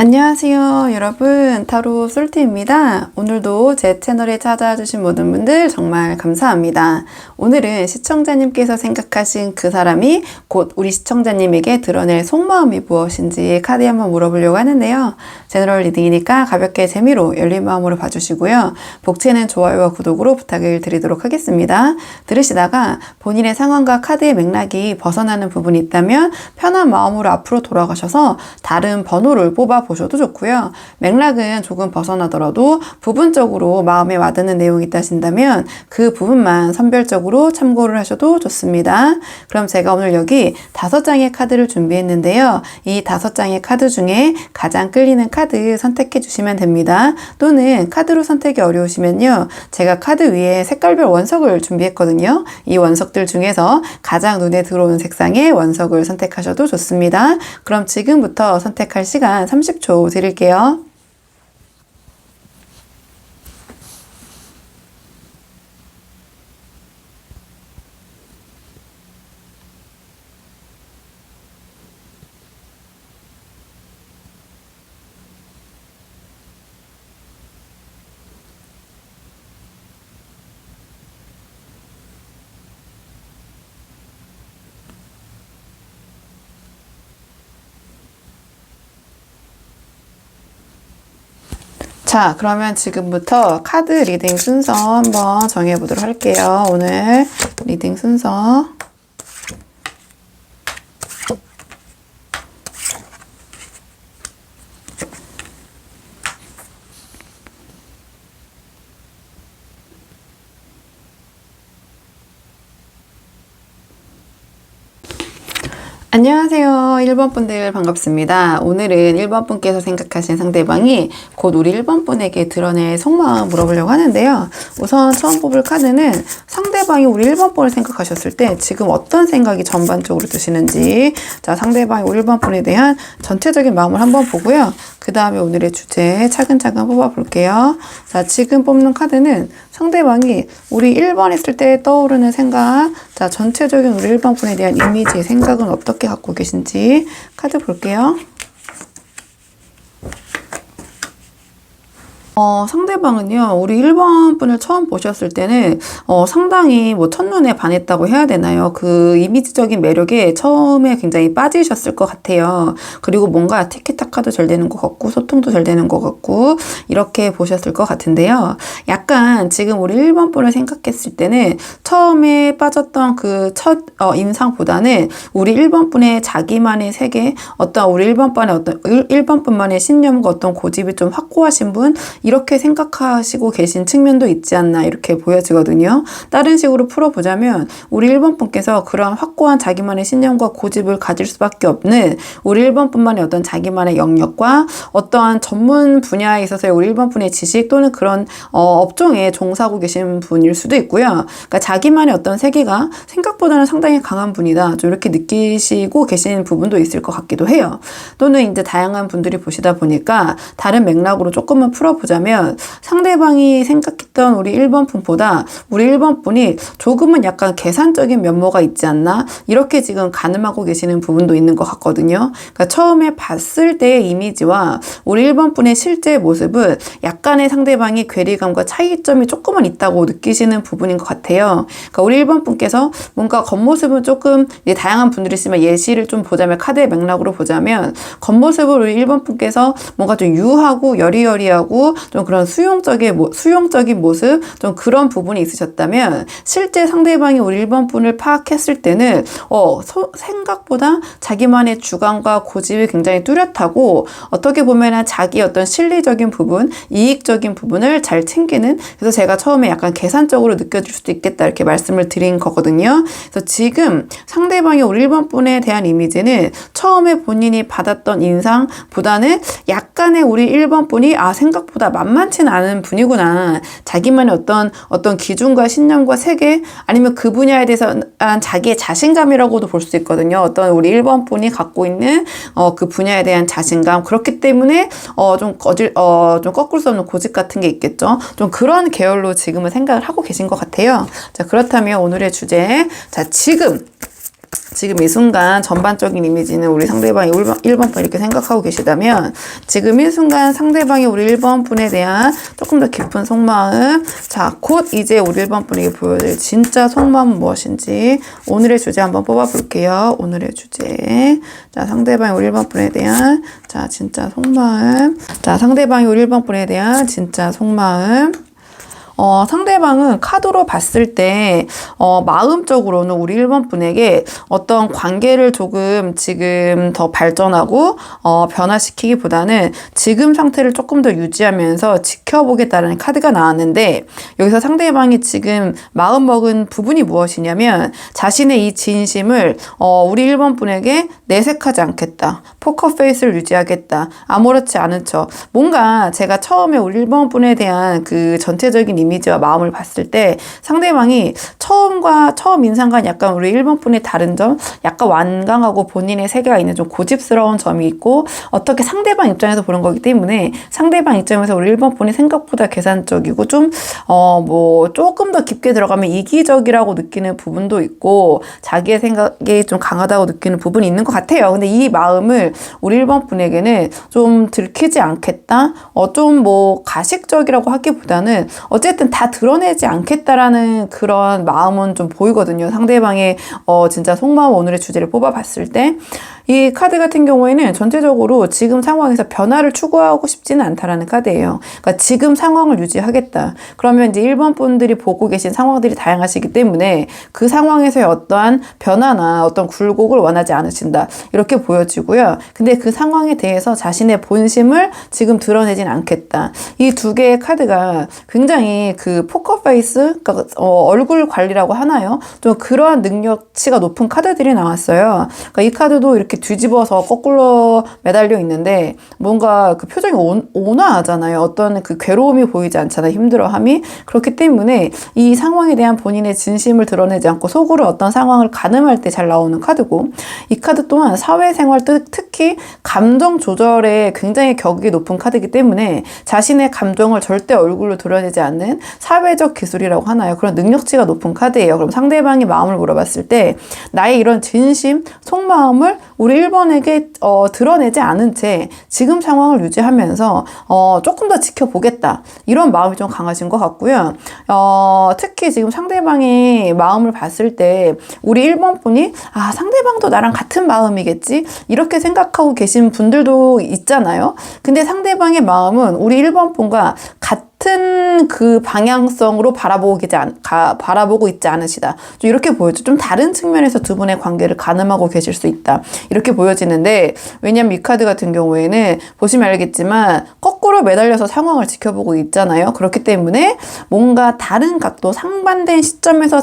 안녕하세요 여러분, 타로 솔티입니다. 오늘도 제 채널에 찾아주신 모든 분들 정말 감사합니다. 오늘은 시청자님께서 생각하신 그 사람이 곧 우리 시청자님에게 드러낼 속마음이 무엇인지 카드에 한번 물어보려고 하는데요. 제너럴 리딩이니까 가볍게 재미로 열린 마음으로 봐주시고요. 복채는 좋아요와 구독으로 부탁을 드리도록 하겠습니다. 들으시다가 본인의 상황과 카드의 맥락이 벗어나는 부분이 있다면 편한 마음으로 앞으로 돌아가셔서 다른 번호를 뽑아 보셔도 좋고요. 맥락은 조금 벗어나더라도 부분적으로 마음에 와닿는 내용이 있다 하신다면 그 부분만 선별적으로 참고를 하셔도 좋습니다. 그럼 제가 오늘 여기 5장의 카드를 준비했는데요. 이 5장의 카드 중에 가장 끌리는 카드 선택해 주시면 됩니다. 또는 카드로 선택이 어려우시면요. 제가 카드 위에 색깔별 원석을 준비했거든요. 이 원석들 중에서 가장 눈에 들어오는 색상의 원석을 선택하셔도 좋습니다. 그럼 지금부터 선택할 시간 30초 드릴게요. 자, 그러면 지금부터 카드 리딩 순서 한번 정해보도록 할게요. 오늘 리딩 순서. 안녕하세요. 1번 분들 반갑습니다. 오늘은 1번 분께서 생각하신 상대방이 곧 우리 1번 분에게 드러낼 속마음 물어보려고 하는데요. 우선 처음 뽑을 카드는 상대방이 우리 1번 분을 생각하셨을 때 지금 어떤 생각이 전반적으로 드시는지, 자, 상대방이 우리 1번 분에 대한 전체적인 마음을 한번 보고요. 그 다음에 오늘의 주제 차근차근 뽑아볼게요. 자, 지금 뽑는 카드는 상대방이 우리 1번 했을 때 떠오르는 생각, 자, 전체적인 우리 1번 분에 대한 이미지, 생각은 어떻게 갖고 계신지 카드 볼게요. 상대방은요, 우리 1번 분을 처음 보셨을 때는 상당히 뭐 첫눈에 반했다고 해야 되나요? 그 이미지적인 매력에 처음에 굉장히 빠지셨을 것 같아요. 그리고 뭔가 티키타카도 잘 되는 것 같고 소통도 잘 되는 것 같고 이렇게 보셨을 것 같은데요. 약간 지금 우리 1번 분을 생각했을 때는 처음에 빠졌던 그 첫 인상보다는 우리 1번 분의 자기만의 세계, 어떤 우리 1번 분만의 신념과 어떤 고집이 좀 확고하신 분, 이렇게 생각하시고 계신 측면도 있지 않나 이렇게 보여지거든요. 다른 식으로 풀어보자면 우리 1번 분께서 그런 확고한 자기만의 신념과 고집을 가질 수밖에 없는 우리 1번 분만의 어떤 자기만의 영역과 어떠한 전문 분야에 있어서의 우리 1번 분의 지식 또는 그런 업종에 종사하고 계신 분일 수도 있고요. 그러니까 자기만의 어떤 세계가 생각보다는 상당히 강한 분이다, 좀 이렇게 느끼시고 계신 부분도 있을 것 같기도 해요. 또는 이제 다양한 분들이 보시다 보니까 다른 맥락으로 조금만 풀어보자면 상대방이 생각했던 우리 1번 분보다 우리 1번 분이 조금은 약간 계산적인 면모가 있지 않나, 이렇게 지금 가늠하고 계시는 부분도 있는 것 같거든요. 그러니까 처음에 봤을 때의 이미지와 우리 1번 분의 실제 모습은 약간의 상대방이 괴리감과 차이점이 조금은 있다고 느끼시는 부분인 것 같아요. 그러니까 우리 1번 분께서 뭔가 겉모습은 조금 다양한 분들이 있지만 예시를 좀 보자면, 카드의 맥락으로 보자면 겉모습을 우리 1번 분께서 뭔가 좀 유하고 여리여리하고 좀 그런 수용적인 모습, 좀 그런 부분이 있으셨다면 실제 상대방이 우리 1번 분을 파악했을 때는 생각보다 자기만의 주관과 고집이 굉장히 뚜렷하고 어떻게 보면은 자기 어떤 실리적인 부분, 이익적인 부분을 잘 챙기는, 그래서 제가 처음에 약간 계산적으로 느껴질 수도 있겠다 이렇게 말씀을 드린 거거든요. 그래서 지금 상대방이 우리 1번 분에 대한 이미지는 처음에 본인이 받았던 인상보다는 약간의 우리 1번 분이 생각보다 만만치는 않은 분이구나, 자기만의 어떤 기준과 신념과 세계, 아니면 그 분야에 대해서 자기의 자신감이라고도 볼 수 있거든요. 어떤 우리 1번 분이 갖고 있는 그 분야에 대한 자신감, 그렇기 때문에 좀 꺾을 수 없는 고집 같은 게 있겠죠. 좀 그런 계열로 지금은 생각을 하고 계신 것 같아요. 자, 그렇다면 오늘의 주제, 자, 지금 지금 이 순간 전반적인 이미지는 우리 상대방이 1번 분 이렇게 생각하고 계시다면 지금 이 순간 상대방이 우리 1번 분에 대한 조금 더 깊은 속마음, 자, 곧 이제 우리 1번 분에게 보여줄 진짜 속마음은 무엇인지 오늘의 주제 한번 뽑아볼게요. 오늘의 주제. 자, 상대방이 우리 1번 분에 대한 자, 진짜 속마음. 자, 상대방이 우리 1번 분에 대한 진짜 속마음. 상대방은 카드로 봤을 때, 마음적으로는 우리 1번 분에게 어떤 관계를 조금 지금 더 발전하고, 변화시키기보다는 지금 상태를 조금 더 유지하면서 지켜보겠다는 카드가 나왔는데, 여기서 상대방이 지금 마음먹은 부분이 무엇이냐면, 자신의 이 진심을, 우리 1번 분에게 내색하지 않겠다. 포커페이스를 유지하겠다. 아무렇지 않은 척. 뭔가 제가 처음에 우리 1번 분에 대한 그 전체적인 이미지와 마음을 봤을 때 상대방이 처음 인상과 약간 우리 1번 분의 다른 점, 약간 완강하고 본인의 세계가 있는 좀 고집스러운 점이 있고 어떻게 상대방 입장에서 보는 거기 때문에 상대방 입장에서 우리 1번 분이 생각보다 계산적이고 좀 조금 더 깊게 들어가면 이기적이라고 느끼는 부분도 있고 자기의 생각이 좀 강하다고 느끼는 부분이 있는 것 같아요. 근데 이 마음을 우리 1번 분에게는 좀 들키지 않겠다? 좀 가식적이라고 하기보다는 어쨌든 다 드러내지 않겠다라는 그런 마음은 좀 보이거든요. 상대방의 진짜 속마음 오늘의 주제를 뽑아봤을 때 이 카드 같은 경우에는 전체적으로 지금 상황에서 변화를 추구하고 싶지는 않다라는 카드예요. 그러니까 지금 상황을 유지하겠다. 그러면 이제 1번 분들이 보고 계신 상황들이 다양하시기 때문에 그 상황에서의 어떠한 변화나 어떤 굴곡을 원하지 않으신다. 이렇게 보여지고요. 근데 그 상황에 대해서 자신의 본심을 지금 드러내진 않겠다. 이 두 개의 카드가 굉장히 그 포커페이스, 그러니까 얼굴 관리라고 하나요? 좀 그러한 능력치가 높은 카드들이 나왔어요. 그러니까 이 카드도 이렇게 뒤집어서 거꾸로 매달려 있는데 뭔가 그 표정이 온화하잖아요. 어떤 그 괴로움이 보이지 않잖아요. 힘들어함이. 그렇기 때문에 이 상황에 대한 본인의 진심을 드러내지 않고 속으로 어떤 상황을 가늠할 때 잘 나오는 카드고 이 카드 또한 사회생활 특히 감정 조절에 굉장히 격이 높은 카드이기 때문에 자신의 감정을 절대 얼굴로 드러내지 않는 사회적 기술이라고 하나요? 그런 능력치가 높은 카드예요. 그럼 상대방이 마음을 물어봤을 때 나의 이런 진심, 속마음을 우리 1번에게 드러내지 않은 채 지금 상황을 유지하면서 조금 더 지켜보겠다. 이런 마음이 좀 강하신 것 같고요. 특히 지금 상대방의 마음을 봤을 때 우리 1번 분이 상대방도 나랑 같은 마음이겠지? 이렇게 생각하고 계신 분들도 있잖아요. 근데 상대방의 마음은 우리 1번 분과 같은 그 방향성으로 바라보고 있지 않으시다. 좀 이렇게 보여져. 좀 다른 측면에서 두 분의 관계를 가늠하고 계실 수 있다. 이렇게 보여지는데, 왜냐면 이 카드 같은 경우에는 보시면 알겠지만 거꾸로 매달려서 상황을 지켜보고 있잖아요. 그렇기 때문에 뭔가 다른 각도, 상반된 시점에서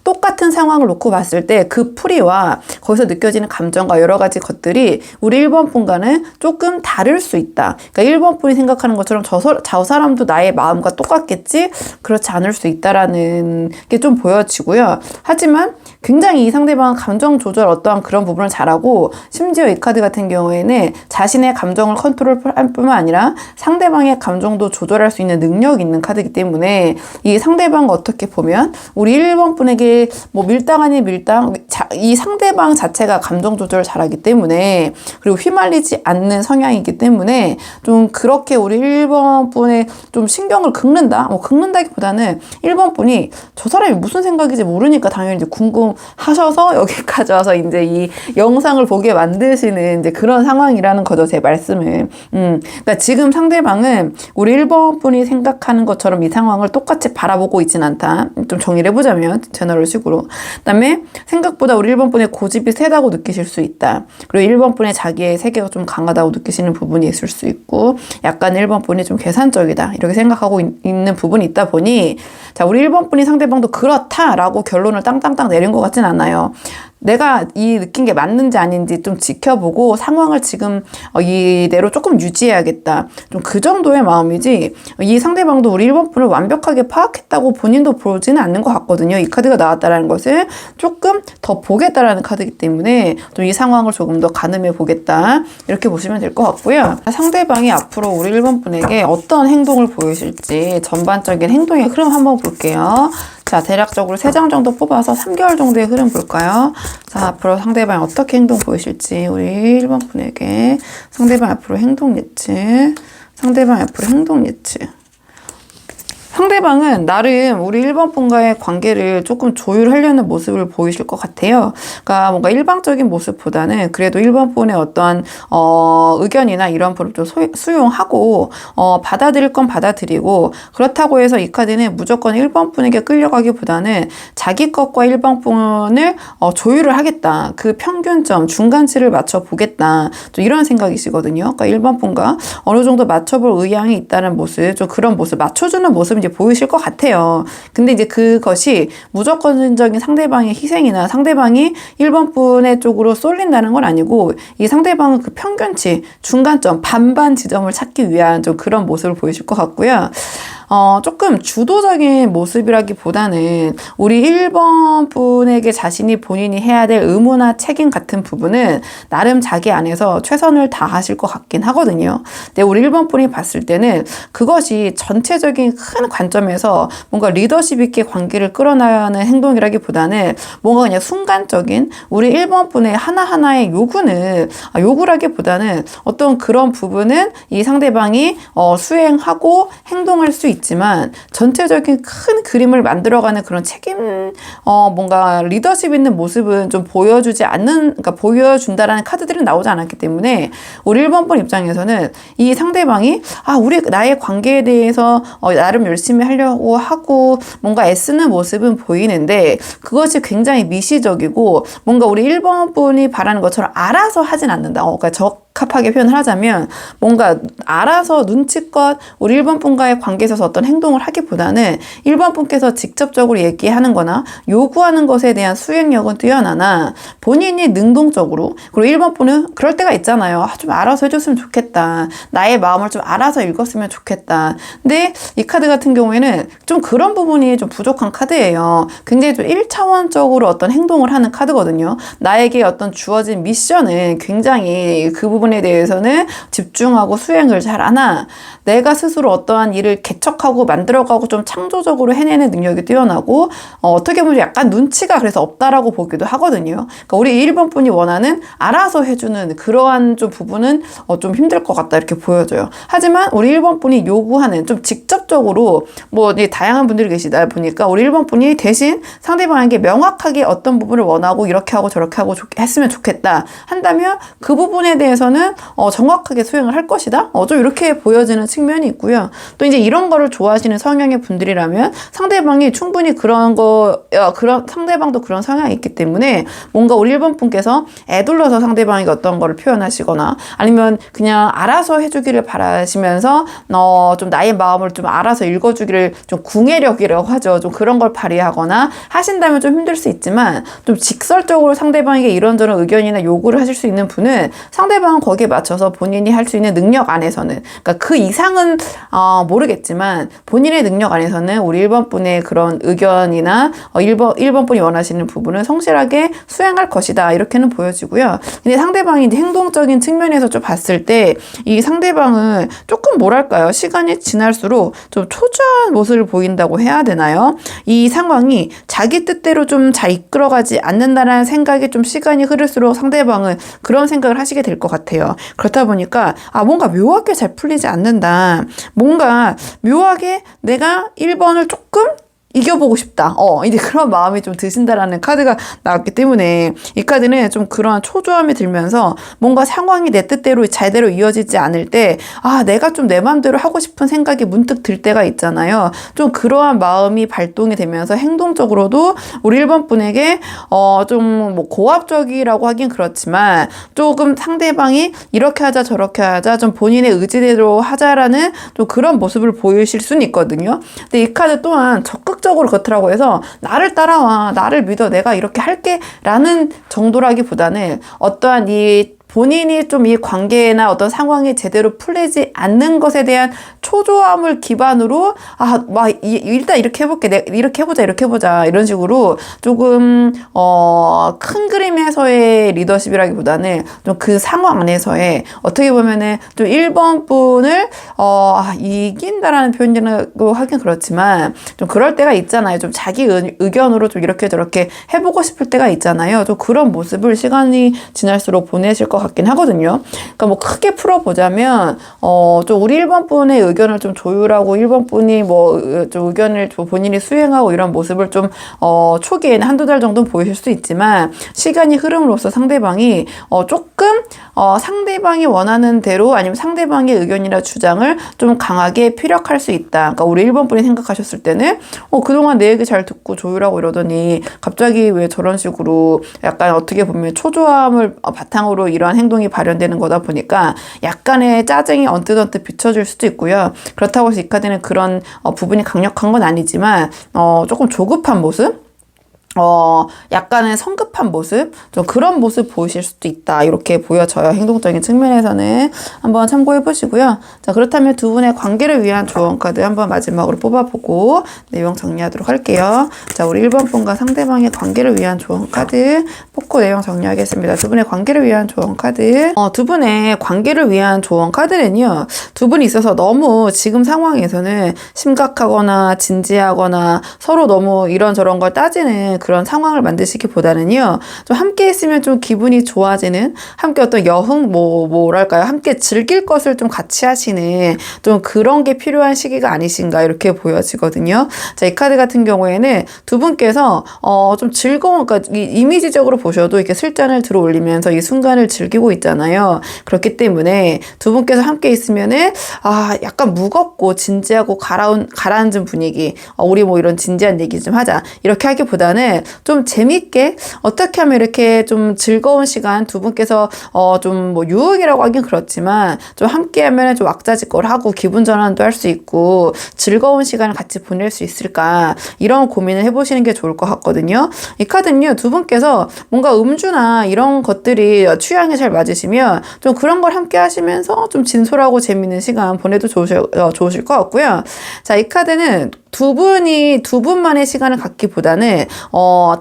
똑같은 상황을 놓고 봤을 때 그 풀이와 거기서 느껴지는 감정과 여러 가지 것들이 우리 1번 분과는 조금 다를 수 있다. 그러니까 1번 분이 생각하는 것처럼 저 사람도 나의 마음과 똑같겠지? 그렇지 않을 수 있다라는 게 좀 보여지고요. 하지만 굉장히 이 상대방은 감정 조절 어떠한 그런 부분을 잘하고 심지어 이 카드 같은 경우에는 자신의 감정을 컨트롤할 뿐만 아니라 상대방의 감정도 조절할 수 있는 능력이 있는 카드이기 때문에 이 상대방과 어떻게 보면 우리 1번 분에게 밀당 아닌 밀당, 이 상대방 자체가 감정 조절을 잘하기 때문에 그리고 휘말리지 않는 성향이기 때문에 좀 그렇게 우리 1번 분의 좀 신경을 긁는다? 긁는다기보다는 1번 분이 저 사람이 무슨 생각인지 모르니까 당연히 이제 궁금하셔서 여기까지 와서 이제 이 영상을 보게 만드시는 이제 그런 상황이라는 거죠, 제 말씀은. 그러니까 지금 상대방은 우리 1번 분이 생각하는 것처럼 이 상황을 똑같이 바라보고 있진 않다. 좀 정리를 해보자면, 제너럴식으로. 그 다음에 생각보다 우리 1번 분의 고집이 세다고 느끼실 수 있다. 그리고 1번 분의 자기의 세계가 좀 강하다고 느끼시는 부분이 있을 수 있고, 약간 1번 분이 좀 계산적이다. 이렇게 생각하고 있는 부분이 있다 보니, 자, 우리 1번 분이 상대방도 그렇다라고 결론을 땅땅땅 내린 것 같진 않아요. 내가 이 느낀 게 맞는지 아닌지 좀 지켜보고 상황을 지금 이대로 조금 유지해야겠다. 좀 그 정도의 마음이지 이 상대방도 우리 1번 분을 완벽하게 파악했다고 본인도 보지는 않는 것 같거든요. 이 카드가 나왔다라는 것은 조금 더 보겠다라는 카드이기 때문에 좀 이 상황을 조금 더 가늠해 보겠다. 이렇게 보시면 될 것 같고요. 상대방이 앞으로 우리 1번 분에게 어떤 행동을 보이실지 전반적인 행동의 흐름 한번 볼게요. 자, 대략적으로 3장 정도 뽑아서 3개월 정도의 흐름 볼까요? 자, 앞으로 상대방이 어떻게 행동 보이실지 우리 1번 분에게 상대방 앞으로 행동 예측, 상대방 앞으로 행동 예측. 상대방은 나름 우리 1번 분과의 관계를 조금 조율하려는 모습을 보이실 것 같아요. 그러니까 뭔가 일방적인 모습보다는 그래도 1번 분의 어떠한 의견이나 이런 부분을 좀 수용하고 받아들일 건 받아들이고, 그렇다고 해서 이 카드는 무조건 1번 분에게 끌려가기보다는 자기 것과 1번 분을 조율을 하겠다. 그 평균점, 중간치를 맞춰보겠다. 좀 이런 생각이시거든요. 그러니까 1번 분과 어느 정도 맞춰볼 의향이 있다는 모습, 좀 그런 모습, 맞춰주는 모습 이제 보이실 것 같아요. 근데 이제 그것이 무조건적인 상대방의 희생이나 상대방이 1번 분의 쪽으로 쏠린다는 건 아니고, 이 상대방은 그 평균치, 중간점, 반반 지점을 찾기 위한 좀 그런 모습을 보이실 것 같고요. 조금 주도적인 모습이라기보다는 우리 1번 분에게 자신이 본인이 해야 될 의무나 책임 같은 부분은 나름 자기 안에서 최선을 다하실 것 같긴 하거든요. 근데 우리 1번 분이 봤을 때는 그것이 전체적인 큰 관점에서 뭔가 리더십 있게 관계를 끌어나가는 행동이라기보다는 뭔가 그냥 순간적인 우리 1번 분의 하나하나의 요구라기보다는 어떤 그런 부분은 이 상대방이 수행하고 행동할 수 있지만 전체적인 큰 그림을 만들어가는 그런 책임, 뭔가 리더십 있는 모습은 좀 보여주지 않는, 그러니까 보여준다라는 카드들은 나오지 않았기 때문에 우리 1번 분 입장에서는 이 상대방이 나의 관계에 대해서 나름 열심히 하려고 하고 뭔가 애쓰는 모습은 보이는데 그것이 굉장히 미시적이고 뭔가 우리 1번 분이 바라는 것처럼 알아서 하진 않는다. 그러니까 적합하게 표현을 하자면 뭔가 알아서 눈치껏 우리 1번 분과의 관계에 있어서 어떤 행동을 하기보다는 1번 분께서 직접적으로 얘기하는 거나 요구하는 것에 대한 수행력은 뛰어나나 본인이 능동적으로, 그리고 1번 분은 그럴 때가 있잖아요. 좀 알아서 해줬으면 좋겠다. 나의 마음을 좀 알아서 읽었으면 좋겠다. 근데 이 카드 같은 경우에는 좀 그런 부분이 좀 부족한 카드예요. 굉장히 좀 1차원적으로 어떤 행동을 하는 카드거든요. 나에게 어떤 주어진 미션은 굉장히 그 부분에 대해서는 집중하고 수행을 잘 하나, 내가 스스로 어떠한 일을 개척하고 만들어가고 좀 창조적으로 해내는 능력이 뛰어나고 어떻게 보면 약간 눈치가 그래서 없다라고 보기도 하거든요. 그러니까 우리 1번 분이 원하는 알아서 해주는 그러한 좀 부분은 좀 힘들 것 같다 이렇게 보여져요. 하지만 우리 1번 분이 요구하는 좀 직접적으로 뭐 다양한 분들이 계시다 보니까 우리 1번 분이 대신 상대방에게 명확하게 어떤 부분을 원하고 이렇게 하고 저렇게 하고 했으면 좋겠다 한다면 그 부분에 대해서는 정확하게 수행을 할 것이다. 좀 이렇게 보여지는 측면이 있고요. 또 이제 이런 거를 좋아하시는 성향의 분들이라면 상대방이 충분히 그런 상대방도 그런 성향이 있기 때문에 뭔가 우리 1번 분께서 애둘러서 상대방에게 어떤 거를 표현하시거나 아니면 그냥 알아서 해주기를 바라시면서 좀 나의 마음을 좀 알아서 읽어주기를 좀 궁예력이라고 하죠. 좀 그런 걸 발휘하거나 하신다면 좀 힘들 수 있지만 좀 직설적으로 상대방에게 이런저런 의견이나 요구를 하실 수 있는 분은 상대방은 거기에 맞춰서 본인이 할 수 있는 능력 안에서는, 그러니까 그 이상은 모르겠지만 본인의 능력 안에서는 우리 1번 분의 그런 의견이나 1번 분이 원하시는 부분을 성실하게 수행할 것이다 이렇게는 보여지고요. 근데 상대방이 이제 행동적인 측면에서 좀 봤을 때 이 상대방은 조금 뭐랄까요, 시간이 지날수록 좀 초조한 모습을 보인다고 해야 되나요? 이 상황이 자기 뜻대로 좀 잘 이끌어가지 않는다는 생각이 좀 시간이 흐를수록 상대방은 그런 생각을 하시게 될 것 같아요. 그렇다 보니까 뭔가 묘하게 잘 풀리지 않는다. 뭔가 묘하게 내가 1번을 조금 이겨보고 싶다. 이제 그런 마음이 좀 드신다라는 카드가 나왔기 때문에 이 카드는 좀 그러한 초조함이 들면서 뭔가 상황이 내 뜻대로 제대로 이어지지 않을 때 내가 좀 내 마음대로 하고 싶은 생각이 문득 들 때가 있잖아요. 좀 그러한 마음이 발동이 되면서 행동적으로도 우리 1번 분에게 좀 뭐 고압적이라고 하긴 그렇지만 조금 상대방이 이렇게 하자 저렇게 하자 좀 본인의 의지대로 하자라는 좀 그런 모습을 보이실 수는 있거든요. 근데 이 카드 또한 적극적으로 그렇더라고 해서 나를 따라와, 나를 믿어, 내가 이렇게 할게 라는 정도라기보다는 어떠한 이 본인이 좀 이 관계나 어떤 상황이 제대로 풀리지 않는 것에 대한 초조함을 기반으로 일단 이렇게 해볼게, 이렇게 해보자 이런 식으로 조금 큰 그림에서의 리더십이라기보다는 좀 그 상황 안에서의 어떻게 보면은 좀 1번 분을 이긴다라는 표현이라고 하긴 그렇지만 좀 그럴 때가 있잖아요. 좀 자기 의견으로 좀 이렇게 저렇게 해보고 싶을 때가 있잖아요. 좀 그런 모습을 시간이 지날수록 보내실 것 같긴 하거든요. 그러니까 뭐 크게 풀어보자면 좀 우리 1번 분의 의견을 좀 조율하고 1번 분이 뭐 좀 의견을 좀 본인이 수행하고 이런 모습을 좀 초기에는 한두 달 정도는 보이실 수 있지만 시간이 흐름으로써 상대방이 조금 상대방이 원하는 대로 아니면 상대방의 의견이나 주장을 좀 강하게 피력할 수 있다. 그러니까 우리 1번 분이 생각하셨을 때는 그동안 내 얘기 잘 듣고 조율하고 이러더니 갑자기 왜 저런 식으로 약간 어떻게 보면 초조함을 바탕으로 이러한 행동이 발현되는 거다 보니까 약간의 짜증이 언뜻 비춰질 수도 있고요. 그렇다고 해서 이 카드는 그런 부분이 강력한 건 아니지만 조금 조급한 모습? 약간의 성급한 모습? 좀 그런 모습 보이실 수도 있다. 이렇게 보여져요. 행동적인 측면에서는 한번 참고해 보시고요. 자, 그렇다면 두 분의 관계를 위한 조언 카드 한번 마지막으로 뽑아보고 내용 정리하도록 할게요. 자, 우리 1번 분과 상대방의 관계를 위한 조언 카드 뽑고 내용 정리하겠습니다. 두 분의 관계를 위한 조언 카드. 두 분의 관계를 위한 조언 카드는요. 두 분이 있어서 너무 지금 상황에서는 심각하거나 진지하거나 서로 너무 이런저런 걸 따지는 그런 상황을 만드시기보다는요, 좀 함께 있으면 좀 기분이 좋아지는, 함께 어떤 여흥, 뭐랄까요, 함께 즐길 것을 좀 같이 하시는 좀 그런 게 필요한 시기가 아니신가 이렇게 보여지거든요. 자, 이 카드 같은 경우에는 두 분께서 좀 즐거운, 그러니까 이미지적으로 보셔도 이렇게 술잔을 들어 올리면서 이 순간을 즐기고 있잖아요. 그렇기 때문에 두 분께서 함께 있으면은 약간 무겁고 진지하고 가라앉은 분위기, 우리 뭐 이런 진지한 얘기 좀 하자 이렇게 하기보다는 좀 재밌게 어떻게 하면 이렇게 좀 즐거운 시간 두 분께서 좀 뭐 유흥이라고 하긴 그렇지만 좀 함께 하면 좀 왁자지껄 하고 기분 전환도 할 수 있고 즐거운 시간을 같이 보낼 수 있을까 이런 고민을 해보시는 게 좋을 것 같거든요. 이 카드는요, 두 분께서 뭔가 음주나 이런 것들이 취향에 잘 맞으시면 좀 그런 걸 함께 하시면서 좀 진솔하고 재밌는 시간 보내도 좋으실 것 같고요. 자, 이 카드는 두 분만의 시간을 갖기보다는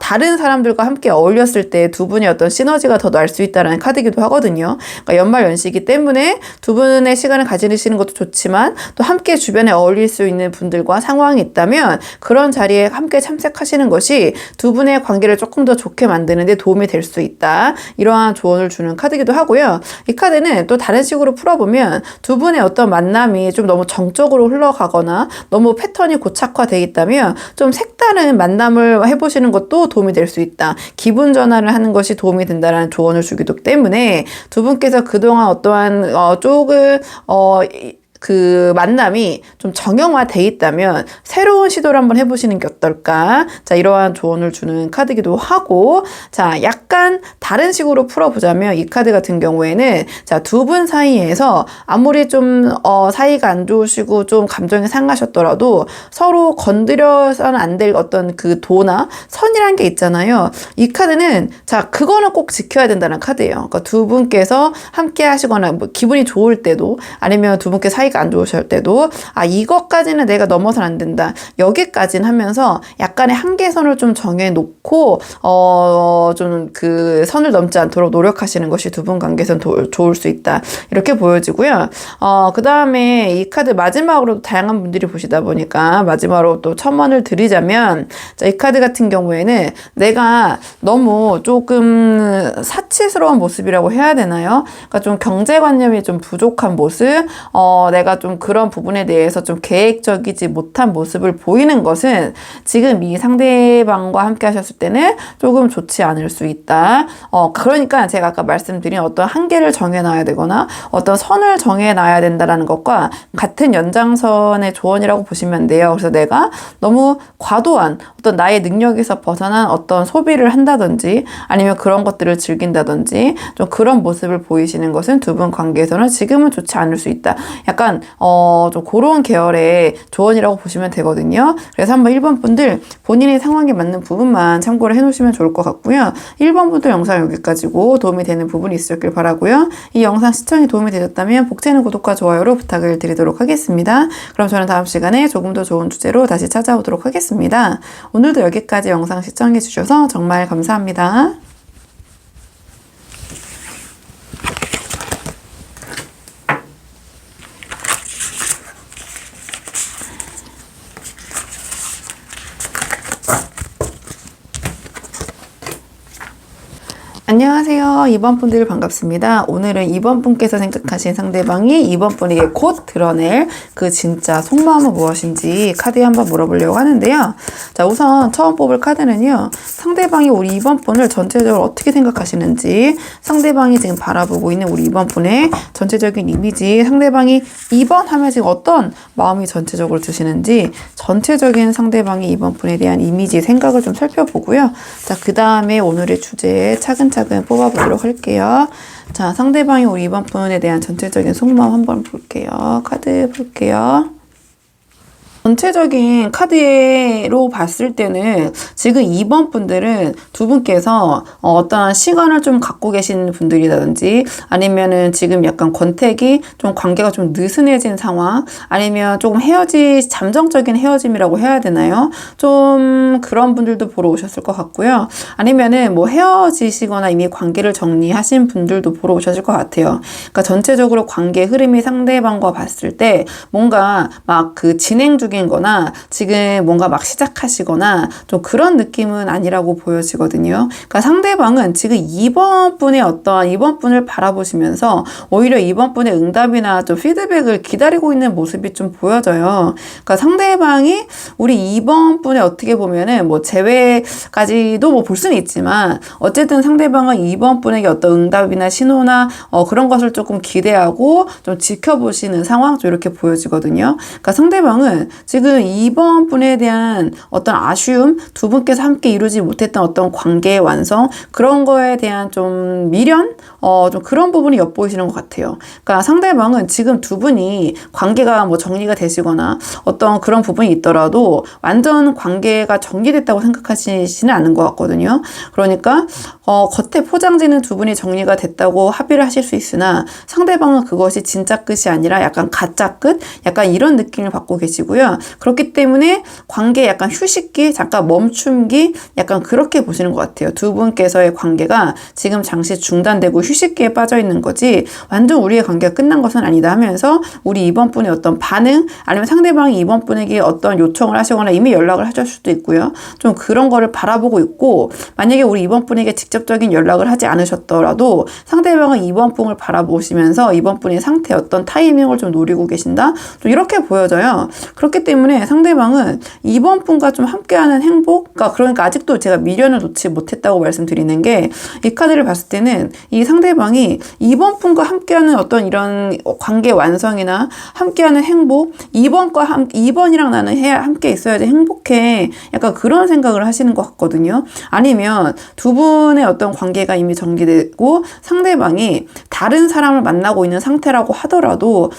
다른 사람들과 함께 어울렸을 때 두 분이 어떤 시너지가 더 날 수 있다는 카드이기도 하거든요. 그러니까 연말 연시이기 때문에 두 분의 시간을 가지시는 것도 좋지만 또 함께 주변에 어울릴 수 있는 분들과 상황이 있다면 그런 자리에 함께 참석하시는 것이 두 분의 관계를 조금 더 좋게 만드는 데 도움이 될 수 있다. 이러한 조언을 주는 카드이기도 하고요. 이 카드는 또 다른 식으로 풀어보면 두 분의 어떤 만남이 좀 너무 정적으로 흘러가거나 너무 패턴이 고착화되어 있다면 좀 색다른 만남을 해보시는 것도 도움이 될 수 있다. 기분 전환을 하는 것이 도움이 된다는 조언을 주기도 때문에 두 분께서 그동안 어떠한 쪽을 그 만남이 좀 정형화돼 있다면 새로운 시도를 한번 해보시는 게 어떨까? 자, 이러한 조언을 주는 카드이기도 하고, 자, 약간 다른 식으로 풀어보자면 이 카드 같은 경우에는 자, 두 분 사이에서 아무리 좀 사이가 안 좋으시고 좀 감정이 상하셨더라도 서로 건드려서는 안 될 어떤 그 도나 선이란 게 있잖아요. 이 카드는 자, 그거는 꼭 지켜야 된다는 카드예요. 그러니까 두 분께서 함께 하시거나 뭐 기분이 좋을 때도 아니면 두 분께 사이가 안 좋으실 때도 이것까지는 내가 넘어서는 안 된다. 여기까지는 하면서 약간의 한계선을 좀 정해놓고 좀 그 선을 넘지 않도록 노력하시는 것이 두 분 관계에서는 좋을 수 있다. 이렇게 보여지고요. 그 다음에 이 카드 마지막으로 다양한 분들이 보시다 보니까 마지막으로 또 첨언을 드리자면 자, 이 카드 같은 경우에는 내가 너무 조금 사치스러운 모습이라고 해야 되나요? 그러니까 좀 경제관념이 좀 부족한 모습, 내가 좀 그런 부분에 대해서 좀 계획적이지 못한 모습을 보이는 것은 지금 이 상대방과 함께 하셨을 때는 조금 좋지 않을 수 있다. 그러니까 제가 아까 말씀드린 어떤 한계를 정해놔야 되거나 어떤 선을 정해놔야 된다는 것과 같은 연장선의 조언이라고 보시면 돼요. 그래서 내가 너무 과도한 어떤 나의 능력에서 벗어난 어떤 소비를 한다든지 아니면 그런 것들을 즐긴다든지 좀 그런 모습을 보이시는 것은 두 분 관계에서는 지금은 좋지 않을 수 있다. 약간 약간 좀 그런 계열의 조언이라고 보시면 되거든요. 그래서 한번 1번 분들 본인의 상황에 맞는 부분만 참고를 해놓으시면 좋을 것 같고요. 1번 분들 영상 여기까지고 도움이 되는 부분이 있으셨길 바라고요. 이 영상 시청이 도움이 되셨다면 복제는 구독과 좋아요로 부탁을 드리도록 하겠습니다. 그럼 저는 다음 시간에 조금 더 좋은 주제로 다시 찾아오도록 하겠습니다. 오늘도 여기까지 영상 시청해 주셔서 정말 감사합니다. 안녕하세요. 2번 분들 반갑습니다. 오늘은 2번 분께서 생각하신 상대방이 2번 분에게 곧 드러낼 그 진짜 속마음은 무엇인지 카드에 한번 물어보려고 하는데요. 자, 우선 처음 뽑을 카드는요. 상대방이 우리 2번 분을 전체적으로 어떻게 생각하시는지, 상대방이 지금 바라보고 있는 우리 2번 분의 전체적인 이미지, 상대방이 2번 하면 지금 어떤 마음이 전체적으로 드시는지, 전체적인 상대방이 2번 분에 대한 이미지, 생각을 좀 살펴보고요. 자, 그 다음에 오늘의 주제에 차근차근 뽑아보도록 할게요. 자, 상대방이 우리 2번 분에 대한 전체적인 속마음 한번 볼게요. 카드 볼게요. 전체적인 카드로 봤을 때는 지금 2번 분들은 두 분께서 어떠한 시간을 좀 갖고 계신 분들이라든지 아니면은 지금 약간 권태기 좀 관계가 좀 느슨해진 상황 아니면 조금 잠정적인 헤어짐이라고 해야 되나요? 좀 그런 분들도 보러 오셨을 것 같고요. 아니면은 뭐 헤어지시거나 이미 관계를 정리하신 분들도 보러 오셨을 것 같아요. 그러니까 전체적으로 관계 흐름이 상대방과 봤을 때 뭔가 막 그 진행 중인 거나 지금 뭔가 막 시작하시거나 좀 그런 느낌은 아니라고 보여지거든요. 그러니까 상대방은 지금 2번 분의 어떠한 2번 분을 바라보시면서 오히려 2번 분의 응답이나 좀 피드백을 기다리고 있는 모습이 좀 보여져요. 그러니까 상대방이 우리 2번 분의 어떻게 보면은 뭐 재회까지도 뭐 볼 수는 있지만 어쨌든 상대방은 2번 분에게 어떤 응답이나 신호나 그런 것을 조금 기대하고 좀 지켜보시는 상황 좀 이렇게 보여지거든요. 그러니까 상대방은 지금 2번 분에 대한 어떤 아쉬움, 두 분께서 함께 이루지 못했던 어떤 관계의 완성, 그런 거에 대한 좀 미련, 좀 그런 부분이 엿보이시는 것 같아요. 그러니까 상대방은 지금 두 분이 관계가 뭐 정리가 되시거나 어떤 그런 부분이 있더라도 완전 관계가 정리됐다고 생각하시지는 않은 것 같거든요. 그러니까 겉에 포장지는 두 분이 정리가 됐다고 합의를 하실 수 있으나 상대방은 그것이 진짜 끝이 아니라 약간 가짜 끝? 약간 이런 느낌을 받고 계시고요. 그렇기 때문에 관계 약간 휴식기, 잠깐 멈춤기, 약간 그렇게 보시는 것 같아요. 두 분께서의 관계가 지금 잠시 중단되고 휴식기에 빠져 있는 거지 완전 우리의 관계가 끝난 것은 아니다 하면서 우리 2번 분의 어떤 반응 아니면 상대방이 2번 분에게 어떤 요청을 하시거나 이미 연락을 하실 수도 있고요. 좀 그런 거를 바라보고 있고 만약에 우리 2번 분에게 직접적인 연락을 하지 않으셨더라도 상대방은 2번 분을 바라보시면서 2번 분의 상태 어떤 타이밍을 좀 노리고 계신다? 좀 이렇게 보여져요. 그렇기 때문에 상대방은 2번 분과 좀 함께하는 행복, 그러니까 아직도 제가 미련을 놓지 못했다고 말씀드리는 게 이 카드를 봤을 때는 이 상대방이 2번 분과 함께하는 어떤 이런 관계 완성이나 함께하는 행복, 2번이랑 나는 함께 있어야지 행복해. 약간 그런 생각을 하시는 것 같거든요. 아니면 두 분의 어떤 관계가 이미 전개되고 상대방이 다른 사람을 만나고 있는 상태라고 하더라도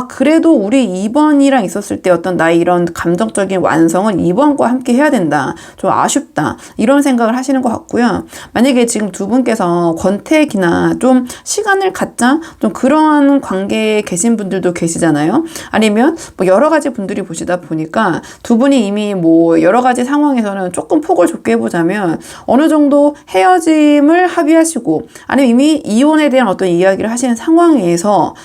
그래도 우리 2번이랑 있었을 때 어떤 나의 이런 감정적인 완성은 2번과 함께 해야 된다. 좀 아쉽다. 이런 생각을 하시는 것 같고요. 만약에 지금 두 분께서 권태기나 좀 시간을 갖자 좀 그런 관계에 계신 분들도 계시잖아요. 아니면 뭐 여러 가지 분들이 보시다 보니까 두 분이 이미 뭐 여러 가지 상황에서는 조금 폭을 좁게 해보자면 어느 정도 헤어짐을 합의하시고 아니면 이미 이혼에 대한 어떤 이야기를 하시는 상황에서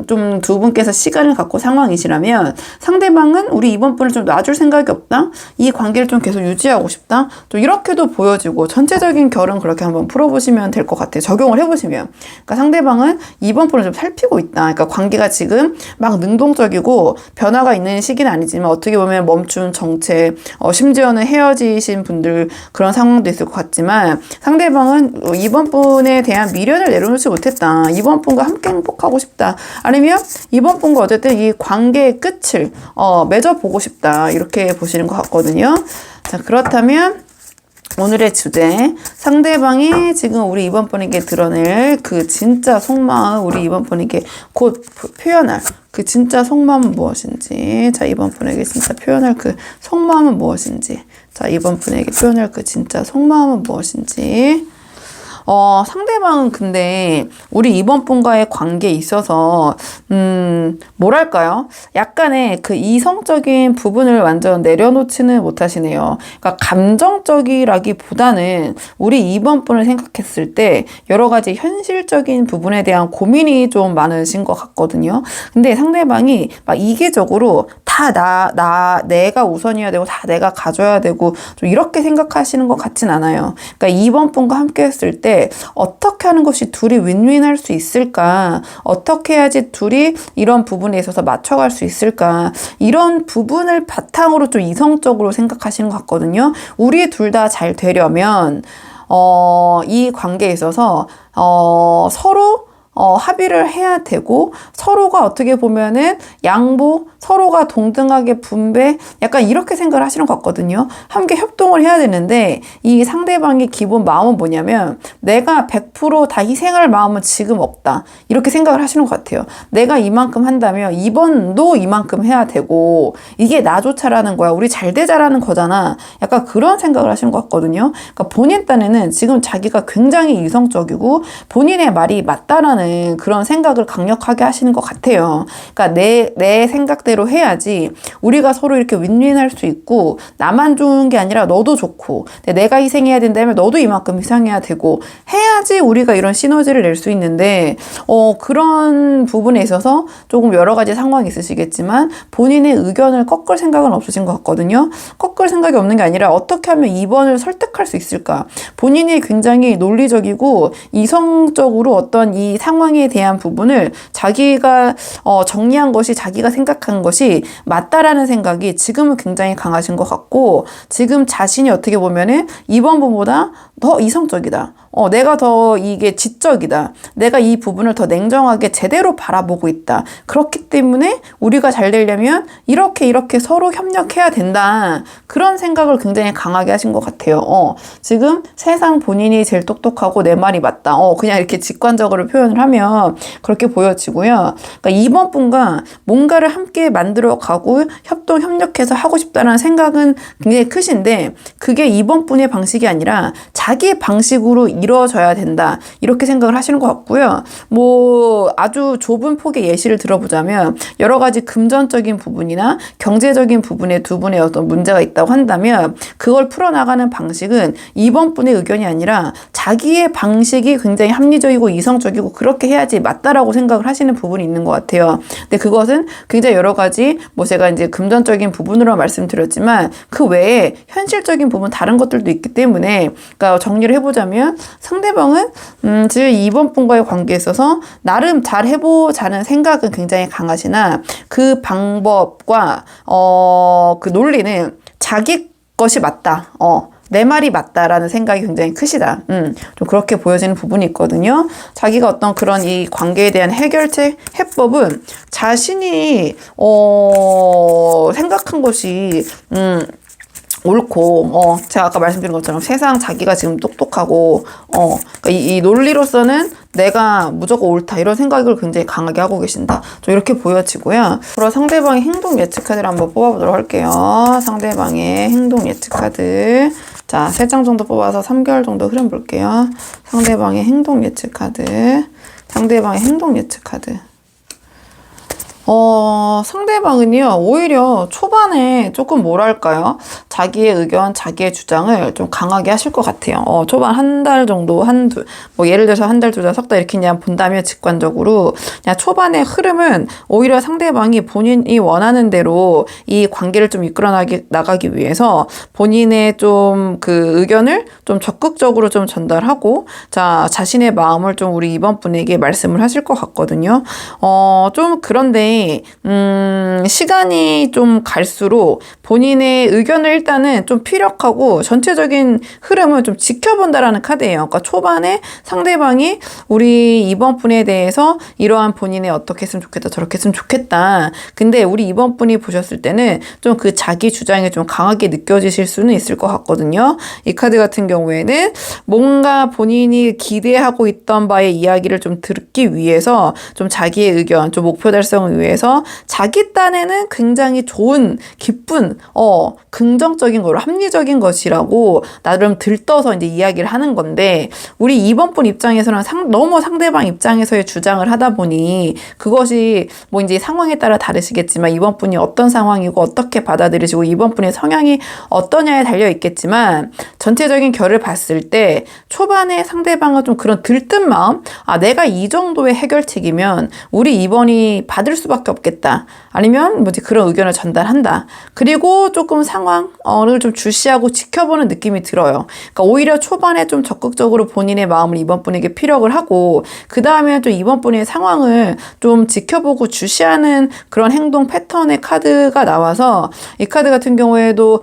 좀 두 분께서 시간을 갖고 상황이시라면 상대방은 우리 이번 분을 좀 놔줄 생각이 없다? 이 관계를 좀 계속 유지하고 싶다? 좀 이렇게도 보여지고 전체적인 결은 그렇게 한번 풀어보시면 될 것 같아요. 적용을 해보시면. 그러니까 상대방은 이번 분을 좀 살피고 있다. 그러니까 관계가 지금 막 능동적이고 변화가 있는 시기는 아니지만 어떻게 보면 멈춤, 정체, 심지어는 헤어지신 분들 그런 상황도 있을 것 같지만 상대방은 이번 분에 대한 미련을 내려놓지 못했다. 이번 분과 함께 행복하고 싶다. 아니면 이번 분과 어쨌든 이 관계의 끝을 맺어보고 싶다. 이렇게 보시는 것 같거든요. 자, 그렇다면 오늘의 주제, 상대방이 지금 우리 이번 분에게 드러낼 그 진짜 속마음, 우리 이번 분에게 곧 표현할 그 진짜 속마음은 무엇인지, 자, 이번 분에게 진짜 표현할 그 속마음은 무엇인지, 자, 이번 분에게 표현할 그 진짜 속마음은 무엇인지. 상대방은 근데 우리 이번 분과의 관계에 있어서 뭐랄까요? 약간의 그 이성적인 부분을 완전 내려놓지는 못하시네요. 그러니까 감정적이라기보다는 우리 이번 분을 생각했을 때 여러 가지 현실적인 부분에 대한 고민이 좀 많으신 것 같거든요. 근데 상대방이 막 이계적으로 다 내가 우선이어야 되고 다 내가 가져야 되고 좀 이렇게 생각하시는 것 같진 않아요. 그러니까 이번 분과 함께 했을 때 어떻게 하는 것이 둘이 윈윈할 수 있을까? 어떻게 해야지 둘이 이런 부분에 있어서 맞춰갈 수 있을까? 이런 부분을 바탕으로 좀 이성적으로 생각하시는 것 같거든요. 우리 둘 다 잘 되려면 이 관계에 있어서 서로 합의를 해야 되고 서로가 어떻게 보면은 양보, 서로가 동등하게 분배, 약간 이렇게 생각을 하시는 것 같거든요. 함께 협동을 해야 되는데 이 상대방의 기본 마음은 뭐냐면 내가 100% 다 희생할 마음은 지금 없다. 이렇게 생각을 하시는 것 같아요. 내가 이만큼 한다면 이번도 이만큼 해야 되고 이게 나조차라는 거야. 우리 잘 되자라는 거잖아. 약간 그런 생각을 하시는 것 같거든요. 그러니까 본인 딴에는 지금 자기가 굉장히 이성적이고 본인의 말이 맞다라는 그런 생각을 강력하게 하시는 것 같아요. 그러니까 내 생각대로 해야지 우리가 서로 이렇게 윈윈할 수 있고 나만 좋은 게 아니라 너도 좋고 내가 희생해야 된다면 너도 이만큼 희생해야 되고 해야지 우리가 이런 시너지를 낼 수 있는데 그런 부분에 있어서 조금 여러 가지 상황이 있으시겠지만 본인의 의견을 꺾을 생각은 없으신 것 같거든요. 꺾을 생각이 없는 게 아니라 어떻게 하면 2번을 설득할 수 있을까? 본인이 굉장히 논리적이고 이성적으로 어떤 이 상황에 대한 부분을 자기가 정리한 것이 자기가 생각한 것이 맞다라는 생각이 지금은 굉장히 강하신 것 같고 지금 자신이 어떻게 보면은 이번 분보다 더 이성적이다. 내가 더 이게 지적이다. 내가 이 부분을 더 냉정하게 제대로 바라보고 있다. 그렇기 때문에 우리가 잘 되려면 이렇게 서로 협력해야 된다. 그런 생각을 굉장히 강하게 하신 것 같아요. 지금 세상 본인이 제일 똑똑하고 내 말이 맞다. 그냥 이렇게 직관적으로 표현을 하면 그렇게 보여지고요. 그러니까 이번 분과 뭔가를 함께 만들어가고 협력해서 하고 싶다는 생각은 굉장히 크신데 그게 이번 분의 방식이 아니라 자기 방식으로 이루어져야 된다. 이렇게 생각을 하시는 것 같고요. 뭐 아주 좁은 폭의 예시를 들어보자면 여러 가지 금전적인 부분이나 경제적인 부분에 두 분의 어떤 문제가 있다고 한다면 그걸 풀어나가는 방식은 이번 분의 의견이 아니라 자기의 방식이 굉장히 합리적이고 이성적이고 그렇게 해야지 맞다라고 생각을 하시는 부분이 있는 것 같아요. 근데 그것은 굉장히 여러 가지 뭐 제가 이제 금전적인 부분으로 말씀드렸지만 그 외에 현실적인 부분 다른 것들도 있기 때문에 그러니까 정리를 해보자면 상대방은 지금 이번 분과의 관계에 있어서 나름 잘 해보자는 생각은 굉장히 강하시나 그 방법과 그 논리는 자기 것이 맞다. 내 말이 맞다라는 생각이 굉장히 크시다. 좀 그렇게 보여지는 부분이 있거든요. 자기가 어떤 그런 이 관계에 대한 해결책, 해법은 자신이 생각한 것이 옳고, 제가 아까 말씀드린 것처럼 세상 자기가 지금 똑똑하고, 그러니까 이 논리로서는 내가 무조건 옳다, 이런 생각을 굉장히 강하게 하고 계신다. 좀 이렇게 보여지고요. 그럼 상대방의 행동 예측 카드를 한번 뽑아보도록 할게요. 상대방의 행동 예측 카드. 자, 3장 정도 뽑아서 3개월 정도 흐름 볼게요. 상대방의 행동 예측 카드. 상대방의 행동 예측 카드. 상대방은요, 오히려 초반에 조금 뭐랄까요? 자기의 의견, 자기의 주장을 좀 강하게 하실 것 같아요. 초반 한 달 정도, 뭐 예를 들어서 한 달, 두 달, 석 달 이렇게 그냥 본다면 직관적으로 그냥 초반의 흐름은 오히려 상대방이 본인이 원하는 대로 이 관계를 좀 이끌어 나가기 위해서 본인의 좀 그 의견을 좀 적극적으로 좀 전달하고, 자, 자신의 마음을 좀 우리 이번 분에게 말씀을 하실 것 같거든요. 좀 그런데 근데 시간이 좀 갈수록 본인의 의견을 일단은 좀 피력하고 전체적인 흐름을 좀 지켜본다라는 카드예요. 그러니까 초반에 상대방이 우리 이번 분에 대해서 이러한 본인의 어떻게 했으면 좋겠다, 저렇게 했으면 좋겠다. 근데 우리 이번 분이 보셨을 때는 좀 그 자기 주장이 좀 강하게 느껴지실 수는 있을 것 같거든요. 이 카드 같은 경우에는 뭔가 본인이 기대하고 있던 바의 이야기를 좀 듣기 위해서 좀 자기의 의견, 좀 목표 달성을 위해서 자기 딴에는 굉장히 좋은, 기쁜, 긍정적인 거로 합리적인 것이라고 나름 들떠서 이제 이야기를 하는 건데, 우리 이번 분 입장에서는 너무 상대방 입장에서의 주장을 하다 보니 그것이 뭐 이제 상황에 따라 다르시겠지만 이번 분이 어떤 상황이고 어떻게 받아들이시고 이번 분의 성향이 어떠냐에 달려 있겠지만, 전체적인 결을 봤을 때 초반에 상대방은 좀 그런 들뜬 마음, 내가 이 정도의 해결책이면 우리 2번이 받을 수밖에 없겠다, 아니면 뭐지 그런 의견을 전달한다. 그리고 조금 상황을 좀 주시하고 지켜보는 느낌이 들어요. 그러니까 오히려 초반에 좀 적극적으로 본인의 마음을 이번 분에게 피력을 하고, 그 다음에 좀 이번 분의 상황을 좀 지켜보고 주시하는 그런 행동 패턴의 카드가 나와서, 이 카드 같은 경우에도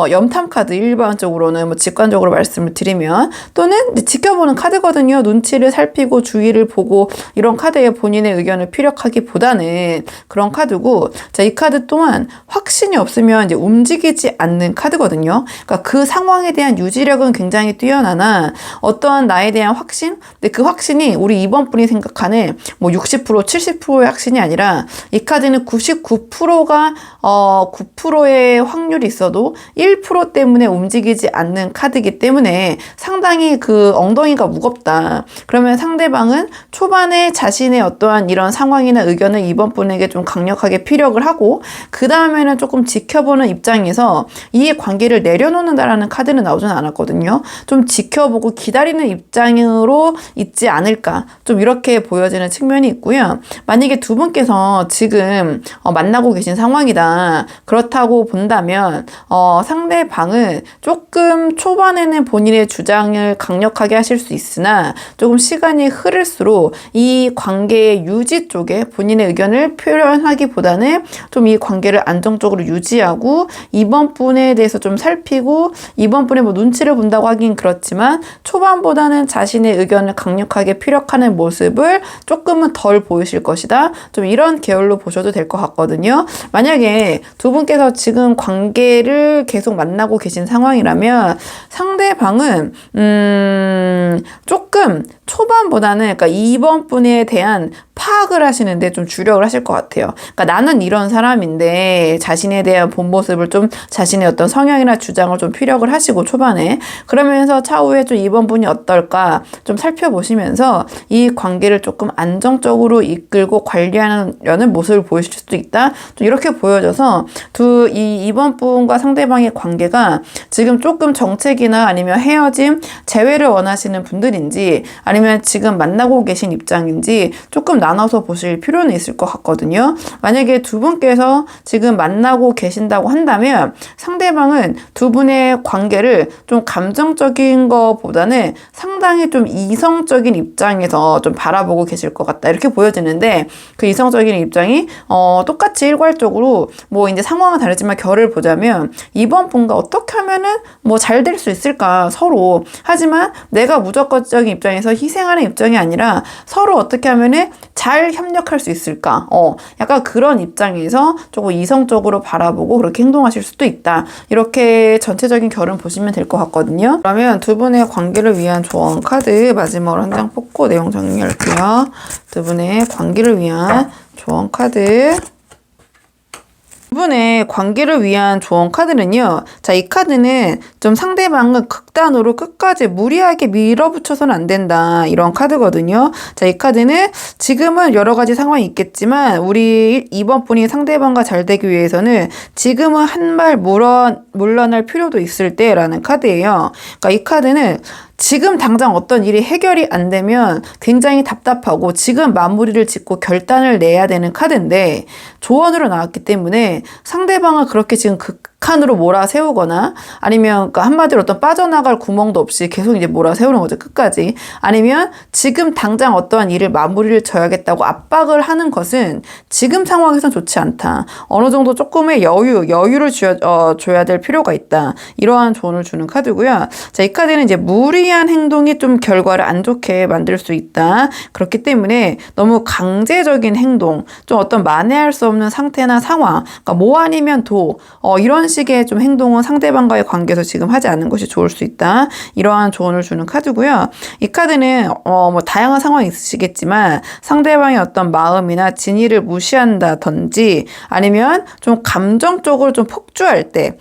염탐 카드, 일반적으로는 뭐 직관적으로 말씀을 드리면, 또는 지켜보는 카드거든요. 눈치를 살피고 주의를 보고 이런 카드에 본인의 의견을 피력하기보다는 그런 카드고, 자, 이 카드 또한 확신이 없으면 이제 움직이지 않는 카드거든요. 그러니까 그 상황에 대한 유지력은 굉장히 뛰어나나 어떠한 나에 대한 확신? 근데 그 확신이 우리 이번 분이 생각하는 뭐 60%, 70%의 확신이 아니라, 이 카드는 99%가 9%의 확률이 있어도 1% 때문에 움직이지 않는 카드이기 때문에 상당히 그 엉덩이가 무겁다. 그러면 상대방은 초반에 자신의 어떠한 이런 상황이나 의견을 이번 분에게 좀 강력하게 피력을 하고, 그 다음에는 조금 지켜보는 입장에서 이 관계를 내려놓는다라는 카드는 나오진 않았거든요. 좀 지켜보고 기다리는 입장으로 있지 않을까, 좀 이렇게 보여지는 측면이 있고요. 만약에 두 분께서 지금 만나고 계신 상황이다, 그렇다고 본다면 상대방은 조금 초반에는 본인의 주장을 강력하게 하실 수 있으나 조금 시간이 흐를수록 이 관계의 유지 쪽에 본인의 의견을 표현하기보다는 좀 이 관계를 안정적으로 유지하고 이번 분에 대해서 좀 살피고, 이번 분의 뭐 눈치를 본다고 하긴 그렇지만 초반보다는 자신의 의견을 강력하게 피력하는 모습을 조금은 덜 보이실 것이다. 좀 이런 계열로 보셔도 될 것 같거든요. 만약에 두 분께서 지금 관계를 계속 만나고 계신 상황이라면 상대방은 조금 초반보다는, 그러니까 이번 분에 대한 파악을 하시는데 좀 주력을 하실 것 같아요. 그러니까 나는 이런 사람인데 자신에 대한 본 모습을 좀, 자신의 어떤 성향이나 주장을 좀 피력을 하시고 초반에, 그러면서 차후에 좀 이번 분이 어떨까 좀 살펴보시면서 이 관계를 조금 안정적으로 이끌고 관리하는 모습을 보이실 수도 있다. 좀 이렇게 보여져서 이번 분과 상대방의 관계가 지금 조금 정책이나 아니면 헤어짐, 재회를 원하시는 분들인지 아니면 지금 만나고 계신 입장인지 조금 나눠서 보실 필요는 있을 것 같거든요. 만약에 두 분께서 지금 만나고 계신다고 한다면 상대방은 두 분의 관계를 좀 감정적인 것보다는 상당히 좀 이성적인 입장에서 좀 바라보고 계실 것 같다, 이렇게 보여지는데, 그 이성적인 입장이 똑같이 일괄적으로 뭐 이제 상황은 다르지만 결을 보자면 이번 분과 어떻게 하면은 뭐 잘 될 수 있을까 서로, 하지만 내가 무조건적인 입장에서 희생하는 입장이 아니라 서로 어떻게 하면은 잘 협력할 수 있을까, 약간 그런 입장에서 조금 이성적으로 바라보고 그렇게 행동하실 수도 있다. 이렇게 전체적인 결은 보시면 될 것 같거든요. 그러면 두 분의 관계를 위한 조언 카드 마지막으로 한 장 뽑고 내용 정리할게요. 두 분의 관계를 위한 조언 카드. 이분의 관계를 위한 조언 카드는요. 자, 이 카드는 좀 상대방을 극단으로 끝까지 무리하게 밀어붙여서는 안 된다, 이런 카드거든요. 자, 이 카드는 지금은 여러 가지 상황이 있겠지만 우리 이번 분이 상대방과 잘 되기 위해서는 지금은 한 발 물러날 필요도 있을 때라는 카드예요. 그러니까 이 카드는 지금 당장 어떤 일이 해결이 안 되면 굉장히 답답하고 지금 마무리를 짓고 결단을 내야 되는 카드인데 조언으로 나왔기 때문에 상대방을 그렇게 지금 칸으로 몰아세우거나 아니면 그러니까 한마디로 어떤 빠져나갈 구멍도 없이 계속 이제 몰아세우는 거죠. 끝까지. 아니면 지금 당장 어떠한 일을 마무리를 져야겠다고 압박을 하는 것은 지금 상황에선 좋지 않다. 어느 정도 조금의 여유를 줘야 될 필요가 있다. 이러한 조언을 주는 카드고요. 자, 이 카드는 이제 무리한 행동이 좀 결과를 안 좋게 만들 수 있다. 그렇기 때문에 너무 강제적인 행동, 좀 어떤 만회할 수 없는 상태나 상황, 그러니까 뭐 아니면 도, 이런 식의 좀 행동은 상대방과의 관계에서 지금 하지 않는 것이 좋을 수 있다. 이러한 조언을 주는 카드고요. 이 카드는 뭐 다양한 상황이 있으시겠지만 상대방의 어떤 마음이나 진의를 무시한다든지 아니면 좀 감정적으로 좀 폭주할 때,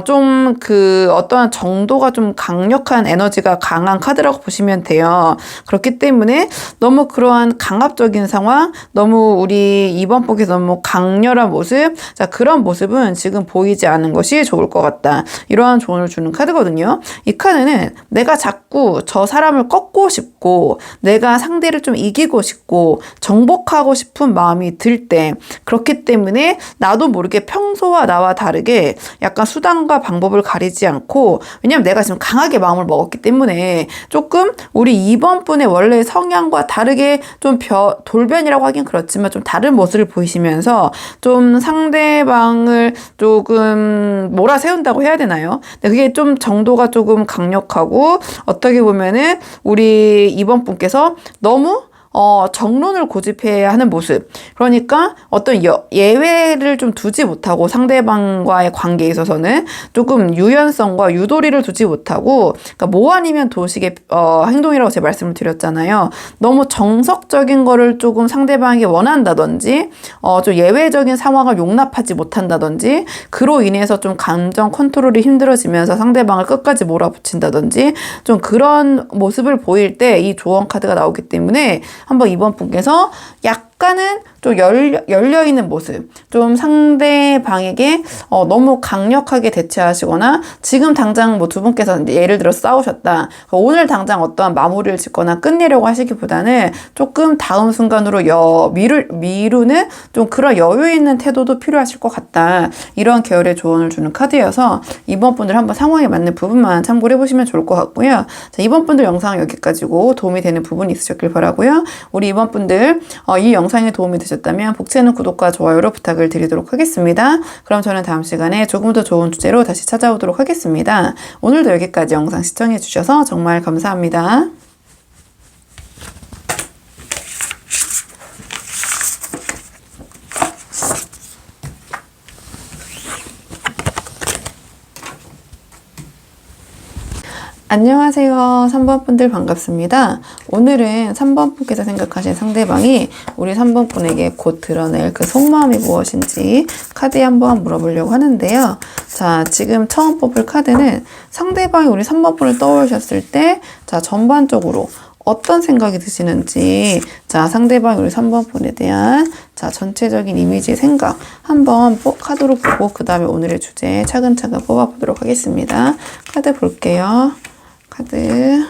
좀 그 어떠한 정도가 좀 강력한 에너지가 강한 카드라고 보시면 돼요. 그렇기 때문에 너무 그러한 강압적인 상황, 너무 우리 이번 복에서 너무 강렬한 모습, 자, 그런 모습은 지금 보이지 않은 것이 좋을 것 같다. 이러한 조언을 주는 카드거든요. 이 카드는 내가 자꾸 저 사람을 꺾고 싶고 내가 상대를 좀 이기고 싶고 정복하고 싶은 마음이 들 때, 그렇기 때문에 나도 모르게 평소와 나와 다르게 약간 수단과 방법을 가리지 않고, 왜냐면 내가 지금 강하게 마음을 먹었기 때문에 조금 우리 이번 분의 원래 성향과 다르게 좀 돌변이라고 하긴 그렇지만 좀 다른 모습을 보이시면서 좀 상대방을 조금 몰아세운다고 해야 되나요? 근데 그게 좀 정도가 조금 강력하고, 어떻게 보면은 우리 이번 분께서 너무 정론을 고집해야 하는 모습. 그러니까 어떤 예외를 좀 두지 못하고 상대방과의 관계에 있어서는 조금 유연성과 유도리를 두지 못하고, 그러니까 뭐 아니면 도식의 행동이라고 제가 말씀을 드렸잖아요. 너무 정석적인 거를 조금 상대방이 원한다든지, 좀 예외적인 상황을 용납하지 못한다든지, 그로 인해서 좀 감정 컨트롤이 힘들어지면서 상대방을 끝까지 몰아붙인다든지, 좀 그런 모습을 보일 때 이 조언 카드가 나오기 때문에 한번 이번 분께서 약간은 좀 열려있는 모습, 좀 상대방에게 너무 강력하게 대처하시거나, 지금 당장 뭐 두 분께서 예를 들어 싸우셨다. 오늘 당장 어떠한 마무리를 짓거나 끝내려고 하시기보다는 조금 다음 순간으로 미루는 좀 그런 여유 있는 태도도 필요하실 것 같다. 이런 계열의 조언을 주는 카드여서 이번 분들 한번 상황에 맞는 부분만 참고를 해보시면 좋을 것 같고요. 자, 이번 분들 영상은 여기까지고 도움이 되는 부분이 있으셨길 바라고요. 우리 이번 분들 이 영상에 도움이 되셨다면 복채는 구독과 좋아요로 부탁을 드리도록 하겠습니다. 그럼 저는 다음 시간에 조금 더 좋은 주제로 다시 찾아오도록 하겠습니다. 오늘도 여기까지 영상 시청해 주셔서 정말 감사합니다. 안녕하세요. 3번 분들 반갑습니다. 오늘은 3번 분께서 생각하신 상대방이 우리 3번 분에게 곧 드러낼 그 속마음이 무엇인지 카드에 한번 물어보려고 하는데요. 자, 지금 처음 뽑을 카드는 상대방이 우리 3번 분을 떠올리셨을 때, 자, 전반적으로 어떤 생각이 드시는지, 자, 상대방이 우리 3번 분에 대한 자, 전체적인 이미지 생각 한번 카드로 보고 그 다음에 오늘의 주제 차근차근 뽑아보도록 하겠습니다. 카드 볼게요. 카드.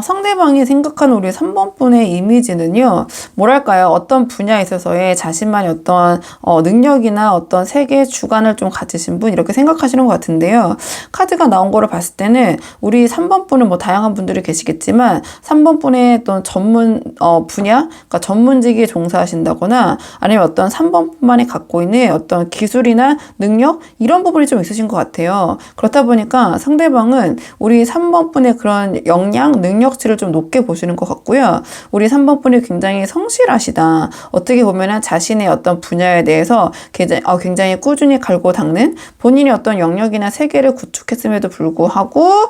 상대방이 생각하는 우리 3번 분의 이미지는요, 뭐랄까요, 어떤 분야에 있어서의 자신만의 어떤 능력이나 어떤 세계 주관을 좀 가지신 분, 이렇게 생각하시는 것 같은데요. 카드가 나온 거를 봤을 때는 우리 3번 분은 뭐 다양한 분들이 계시겠지만 3번 분의 어떤 전문 분야, 그러니까 전문직에 종사하신다거나 아니면 어떤 3번 분만이 갖고 있는 어떤 기술이나 능력, 이런 부분이 좀 있으신 것 같아요. 그렇다 보니까 상대방은 우리 3번 분의 그런 역량, 능력치를 좀 높게 보시는 것 같고요. 우리 3번 분이 굉장히 성실하시다. 어떻게 보면은 자신의 어떤 분야에 대해서 굉장히 꾸준히 갈고 닦는, 본인이 어떤 영역이나 세계를 구축했음에도 불구하고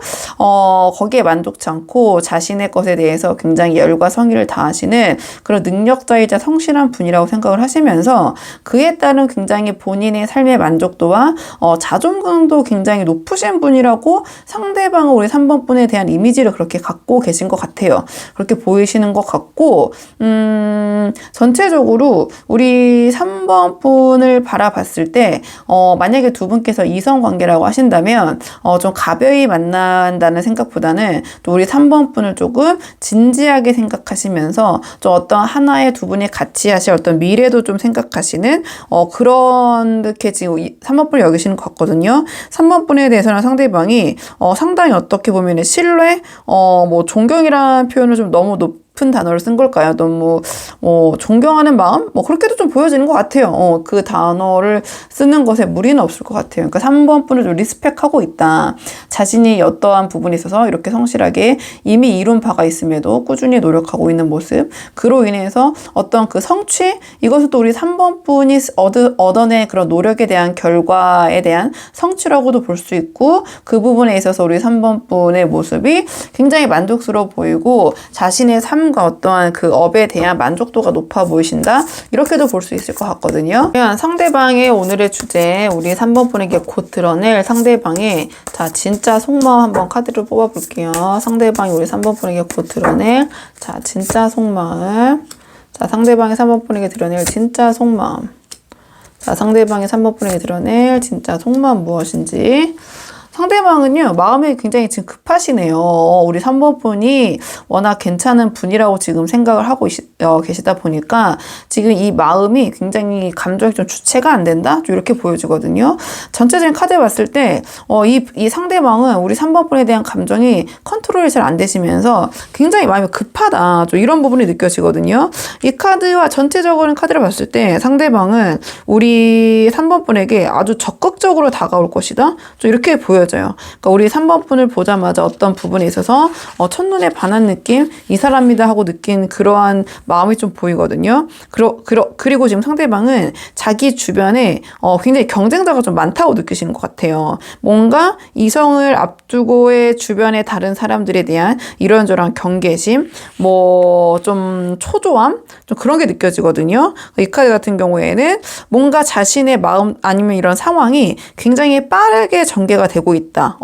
거기에 만족치 않고 자신의 것에 대해서 굉장히 열과 성의를 다하시는 그런 능력자이자 성실한 분이라고 생각을 하시면서, 그에 따른 굉장히 본인의 삶의 만족도와 자존감도 굉장히 높으신 분이라고 상대방은 우리 3번 분에 대한 이미지를 그렇게 갖고 갖고 계신 것 같아요. 그렇게 보이시는 것 같고, 전체적으로 우리 3번 분을 바라봤을 때, 만약에 두 분께서 이성관계라고 하신다면, 좀 가벼이 만난다는 생각보다는 또 우리 3번 분을 조금 진지하게 생각하시면서 좀 어떤 하나의 두 분이 같이 하실 어떤 미래도 좀 생각하시는, 그렇게 지금 3번 분을 여기시는 것 같거든요. 3번 분에 대해서는 상대방이, 상당히 어떻게 보면 신뢰, 뭐 존경이라는 표현을 좀 너무 높은 단어를 쓴 걸까요? 너무 존경하는 마음? 뭐 그렇게도 좀 보여지는 것 같아요. 그 단어를 쓰는 것에 무리는 없을 것 같아요. 그러니까 3번 분을 좀 리스펙하고 있다. 자신이 어떠한 부분에 있어서 이렇게 성실하게 이미 이룬 바가 있음에도 꾸준히 노력하고 있는 모습. 그로 인해서 어떤 그 성취? 이것은 또 우리 3번 분이 얻어낸 그런 노력에 대한 결과에 대한 성취라고도 볼 수 있고, 그 부분에 있어서 우리 3번 분의 모습이 굉장히 만족스러워 보이고 자신의 삶과 어떠한 그 업에 대한 만족도가 높아 보이신다. 이렇게도 볼 수 있을 것 같거든요. 상대방의 오늘의 주제, 우리 3번 분에게 곧 드러낼 상대방의, 자, 진짜 속마음 한번 카드를 뽑아 볼게요. 상대방이 우리 3번 분에게 곧 드러낼, 자, 진짜 속마음. 자, 상대방이 3번 분에게 드러낼 진짜 속마음. 자, 상대방이 3번 분에게 드러낼 진짜 속마음 무엇인지. 상대방은요, 마음이 굉장히 지금 급하시네요. 우리 3번 분이 워낙 괜찮은 분이라고 지금 생각을 하고 계시다 보니까 지금 이 마음이 굉장히 감정이 좀 주체가 안 된다? 좀 이렇게 보여지거든요. 전체적인 카드 봤을 때, 이 상대방은 우리 3번 분에 대한 감정이 컨트롤이 잘 안 되시면서 굉장히 마음이 급하다. 좀 이런 부분이 느껴지거든요. 이 카드와 전체적인 카드를 봤을 때 상대방은 우리 3번 분에게 아주 적극적으로 다가올 것이다. 좀 이렇게 보여져요. 그러니까 우리 3번 분을 보자마자 어떤 부분에 있어서 첫눈에 반한 느낌, 이 사람이다 하고 느낀 그러한 마음이 좀 보이거든요. 그리고 지금 상대방은 자기 주변에 굉장히 경쟁자가 좀 많다고 느끼시는 것 같아요. 뭔가 이성을 앞두고의 주변의 다른 사람들에 대한 이런저런 경계심, 뭐 좀 초조함, 좀 그런 게 느껴지거든요. 이 카드 같은 경우에는 뭔가 자신의 마음 아니면 이런 상황이 굉장히 빠르게 전개가 되고 있다.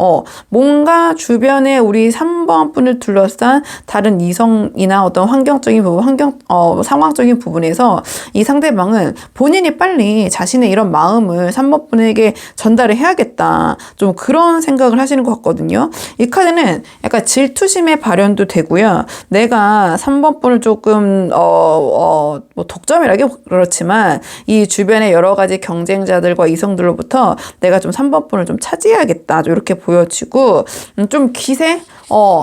뭔가 주변에 우리 3번 분을 둘러싼 다른 이성이나 어떤 환경적인 부분, 상황적인 부분에서 이 상대방은 본인이 빨리 자신의 이런 마음을 3번 분에게 전달을 해야겠다. 좀 그런 생각을 하시는 것 같거든요. 이 카드는 약간 질투심의 발현도 되고요. 내가 3번 분을 조금, 뭐 독점이라기 그렇지만 이 주변의 여러 가지 경쟁자들과 이성들로부터 내가 좀 3번 분을 좀 차지해야겠다. 좀 이렇게 보여지고, 좀 기세?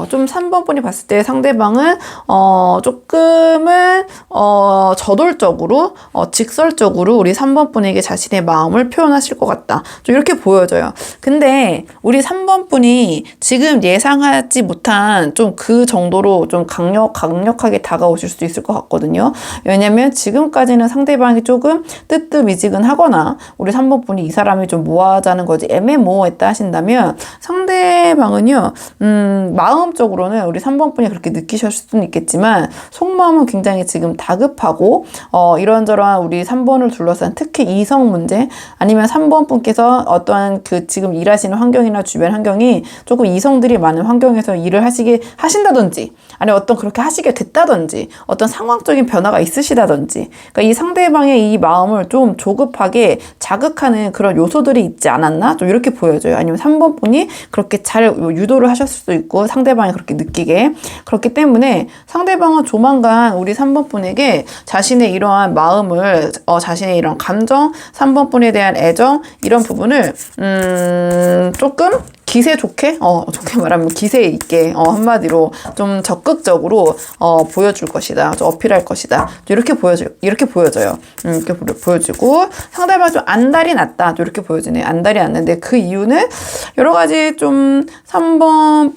좀 3번 분이 봤을 때 상대방은, 조금은, 저돌적으로, 직설적으로 우리 3번 분에게 자신의 마음을 표현하실 것 같다. 좀 이렇게 보여져요. 근데 우리 3번 분이 지금 예상하지 못한 좀 그 정도로 좀 강력하게 다가오실 수도 있을 것 같거든요. 왜냐면 지금까지는 상대방이 조금 뜨뜻미지근하거나 우리 3번 분이 이 사람이 좀 뭐하자는 거지 애매모호했다 하신다면 상대방은요, 마음적으로는 우리 3번 분이 그렇게 느끼셨을 수는 있겠지만 속마음은 굉장히 지금 다급하고 이런저런 우리 3번을 둘러싼 특히 이성 문제 아니면 3번 분께서 어떠한 그 지금 일하시는 환경이나 주변 환경이 조금 이성들이 많은 환경에서 일을 하신다든지 아니면 어떤 그렇게 하시게 됐다든지 어떤 상황적인 변화가 있으시다든지 그러니까 이 상대방의 이 마음을 좀 조급하게 자극하는 그런 요소들이 있지 않았나? 좀 이렇게 보여져요. 아니면 3번 분이 그렇게 잘 유도를 하셨을 수도 있고 상대방이 그렇게 느끼게 그렇기 때문에 상대방은 조만간 우리 3번 분에게 자신의 이러한 마음을 자신의 이런 감정 3번 분에 대한 애정 이런 부분을 조금 기세 좋게 말하면 기세 있게 한마디로 좀 적극적으로 보여줄 것이다. 좀 어필할 것이다. 이렇게 보여져요. 이렇게 보여지고 상대방 좀 안달이 났다. 이렇게 보여지네요. 안달이 났는데 그 이유는 여러 가지 좀 3번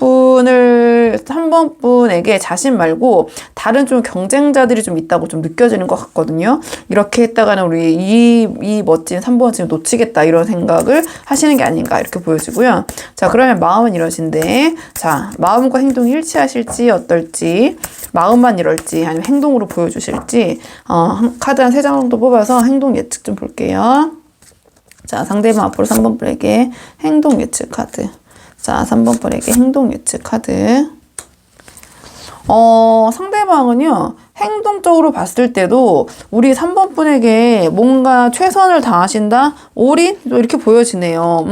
분에게 자신 말고 다른 좀 경쟁자들이 좀 있다고 좀 느껴지는 것 같거든요. 이렇게 했다가는 우리 이 멋진 3번 지금 놓치겠다 이런 생각을 하시는 게 아닌가 이렇게 보여지고요. 자, 그러면 마음은 이러신데, 자, 마음과 행동이 일치하실지 어떨지, 마음만 이럴지, 아니면 행동으로 보여주실지, 카드 한 3장 정도 뽑아서 행동 예측 좀 볼게요. 자, 상대방 앞으로 3번 분에게 행동 예측 카드. 자, 3번 분에게 행동 예측 카드. 상대방은요, 행동적으로 봤을 때도 우리 3번 분에게 뭔가 최선을 다하신다? 올인? 이렇게 보여지네요.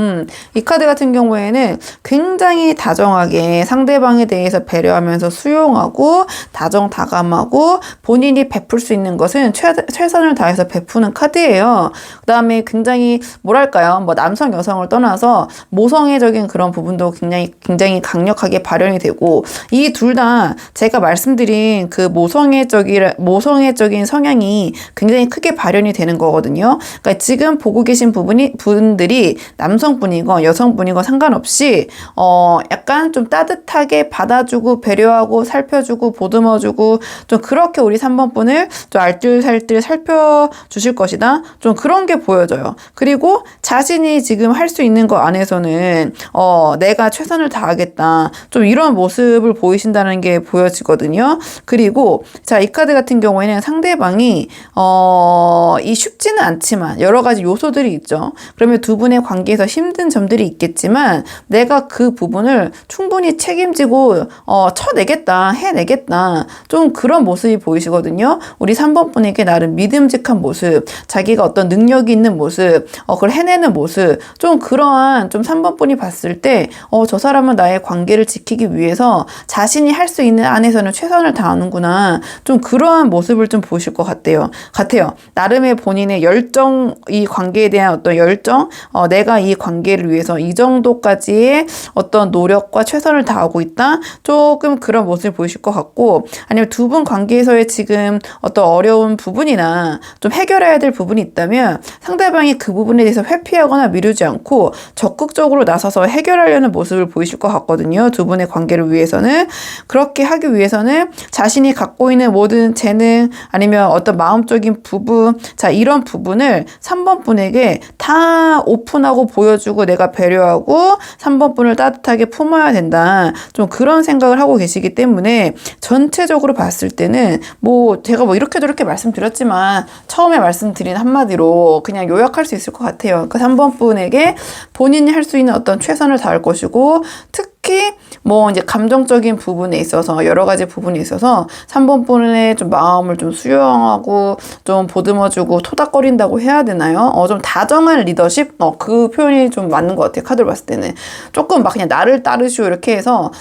이 카드 같은 경우에는 굉장히 다정하게 상대방에 대해서 배려하면서 수용하고 다정다감하고 본인이 베풀 수 있는 것은 최선을 다해서 베푸는 카드예요. 그 다음에 굉장히 뭐랄까요? 뭐 남성, 여성을 떠나서 모성애적인 그런 부분도 굉장히 강력하게 발현이 되고 이 둘 다 제가 말씀드린 그 모성애적인 성향이 굉장히 크게 발현이 되는 거거든요. 그러니까 지금 보고 계신 분들이 남성분이건 여성분이건 상관없이 약간 좀 따뜻하게 받아주고 배려하고 살펴주고 보듬어주고 좀 그렇게 우리 3번 분을 좀 알뜰살뜰 살펴주실 것이다. 좀 그런 게 보여져요. 그리고 자신이 지금 할 수 있는 거 안에서는 내가 최선을 다하겠다. 좀 이런 모습을 보이신다는 게 보여지거든요. 그리고 자, 이 카드 같은 경우에는 상대방이 이 쉽지는 않지만 여러 가지 요소들이 있죠. 그러면 두 분의 관계에서 힘든 점들이 있겠지만 내가 그 부분을 충분히 책임지고 쳐내겠다, 해내겠다. 좀 그런 모습이 보이시거든요. 우리 3번 분에게 나름 믿음직한 모습, 자기가 어떤 능력이 있는 모습, 그걸 해내는 모습, 좀 그러한 좀 3번 분이 봤을 때 저 사람은 나의 관계를 지키기 위해서 자신이 할 수 있는 안에서는 최선을 다하는구나. 좀 그러한 모습을 좀 보실 것 같아요. 나름의 본인의 열정, 이 관계에 대한 어떤 열정, 내가 이 관계를 위해서 이 정도까지의 어떤 노력과 최선을 다하고 있다. 조금 그런 모습을 보이실 것 같고, 아니면 두 분 관계에서의 지금 어떤 어려운 부분이나 좀 해결해야 될 부분이 있다면 상대방이 그 부분에 대해서 회피하거나 미루지 않고 적극적으로 나서서 해결하려는 모습을 보이실 것 같거든요. 두 분의 관계를 위해서는. 그렇게 하기 위해서는 자신이 갖고 있는 모든 재능 아니면 어떤 마음적인 부분, 자, 이런 부분을 3번 분에게 다 오픈하고 보여주고 내가 배려하고 3번 분을 따뜻하게 품어야 된다. 좀 그런 생각을 하고 계시기 때문에 전체적으로 봤을 때는 제가 이렇게 저렇게 말씀드렸지만 처음에 말씀드린 한마디로 그냥 요약할 수 있을 것 같아요. 그 3번 분에게 본인이 할 수 있는 어떤 최선을 다할 것이고, 특히 이제 감정적인 부분에 있어서 여러 가지 부분에 있어서 3번 분의 좀 마음을 좀 수용하고 좀 보듬어주고 토닥거린다고 해야 되나요? 좀 다정한 리더십? 그 표현이 좀 맞는 것 같아요. 카드를 봤을 때는. 조금 막 그냥 나를 따르시오 이렇게 해서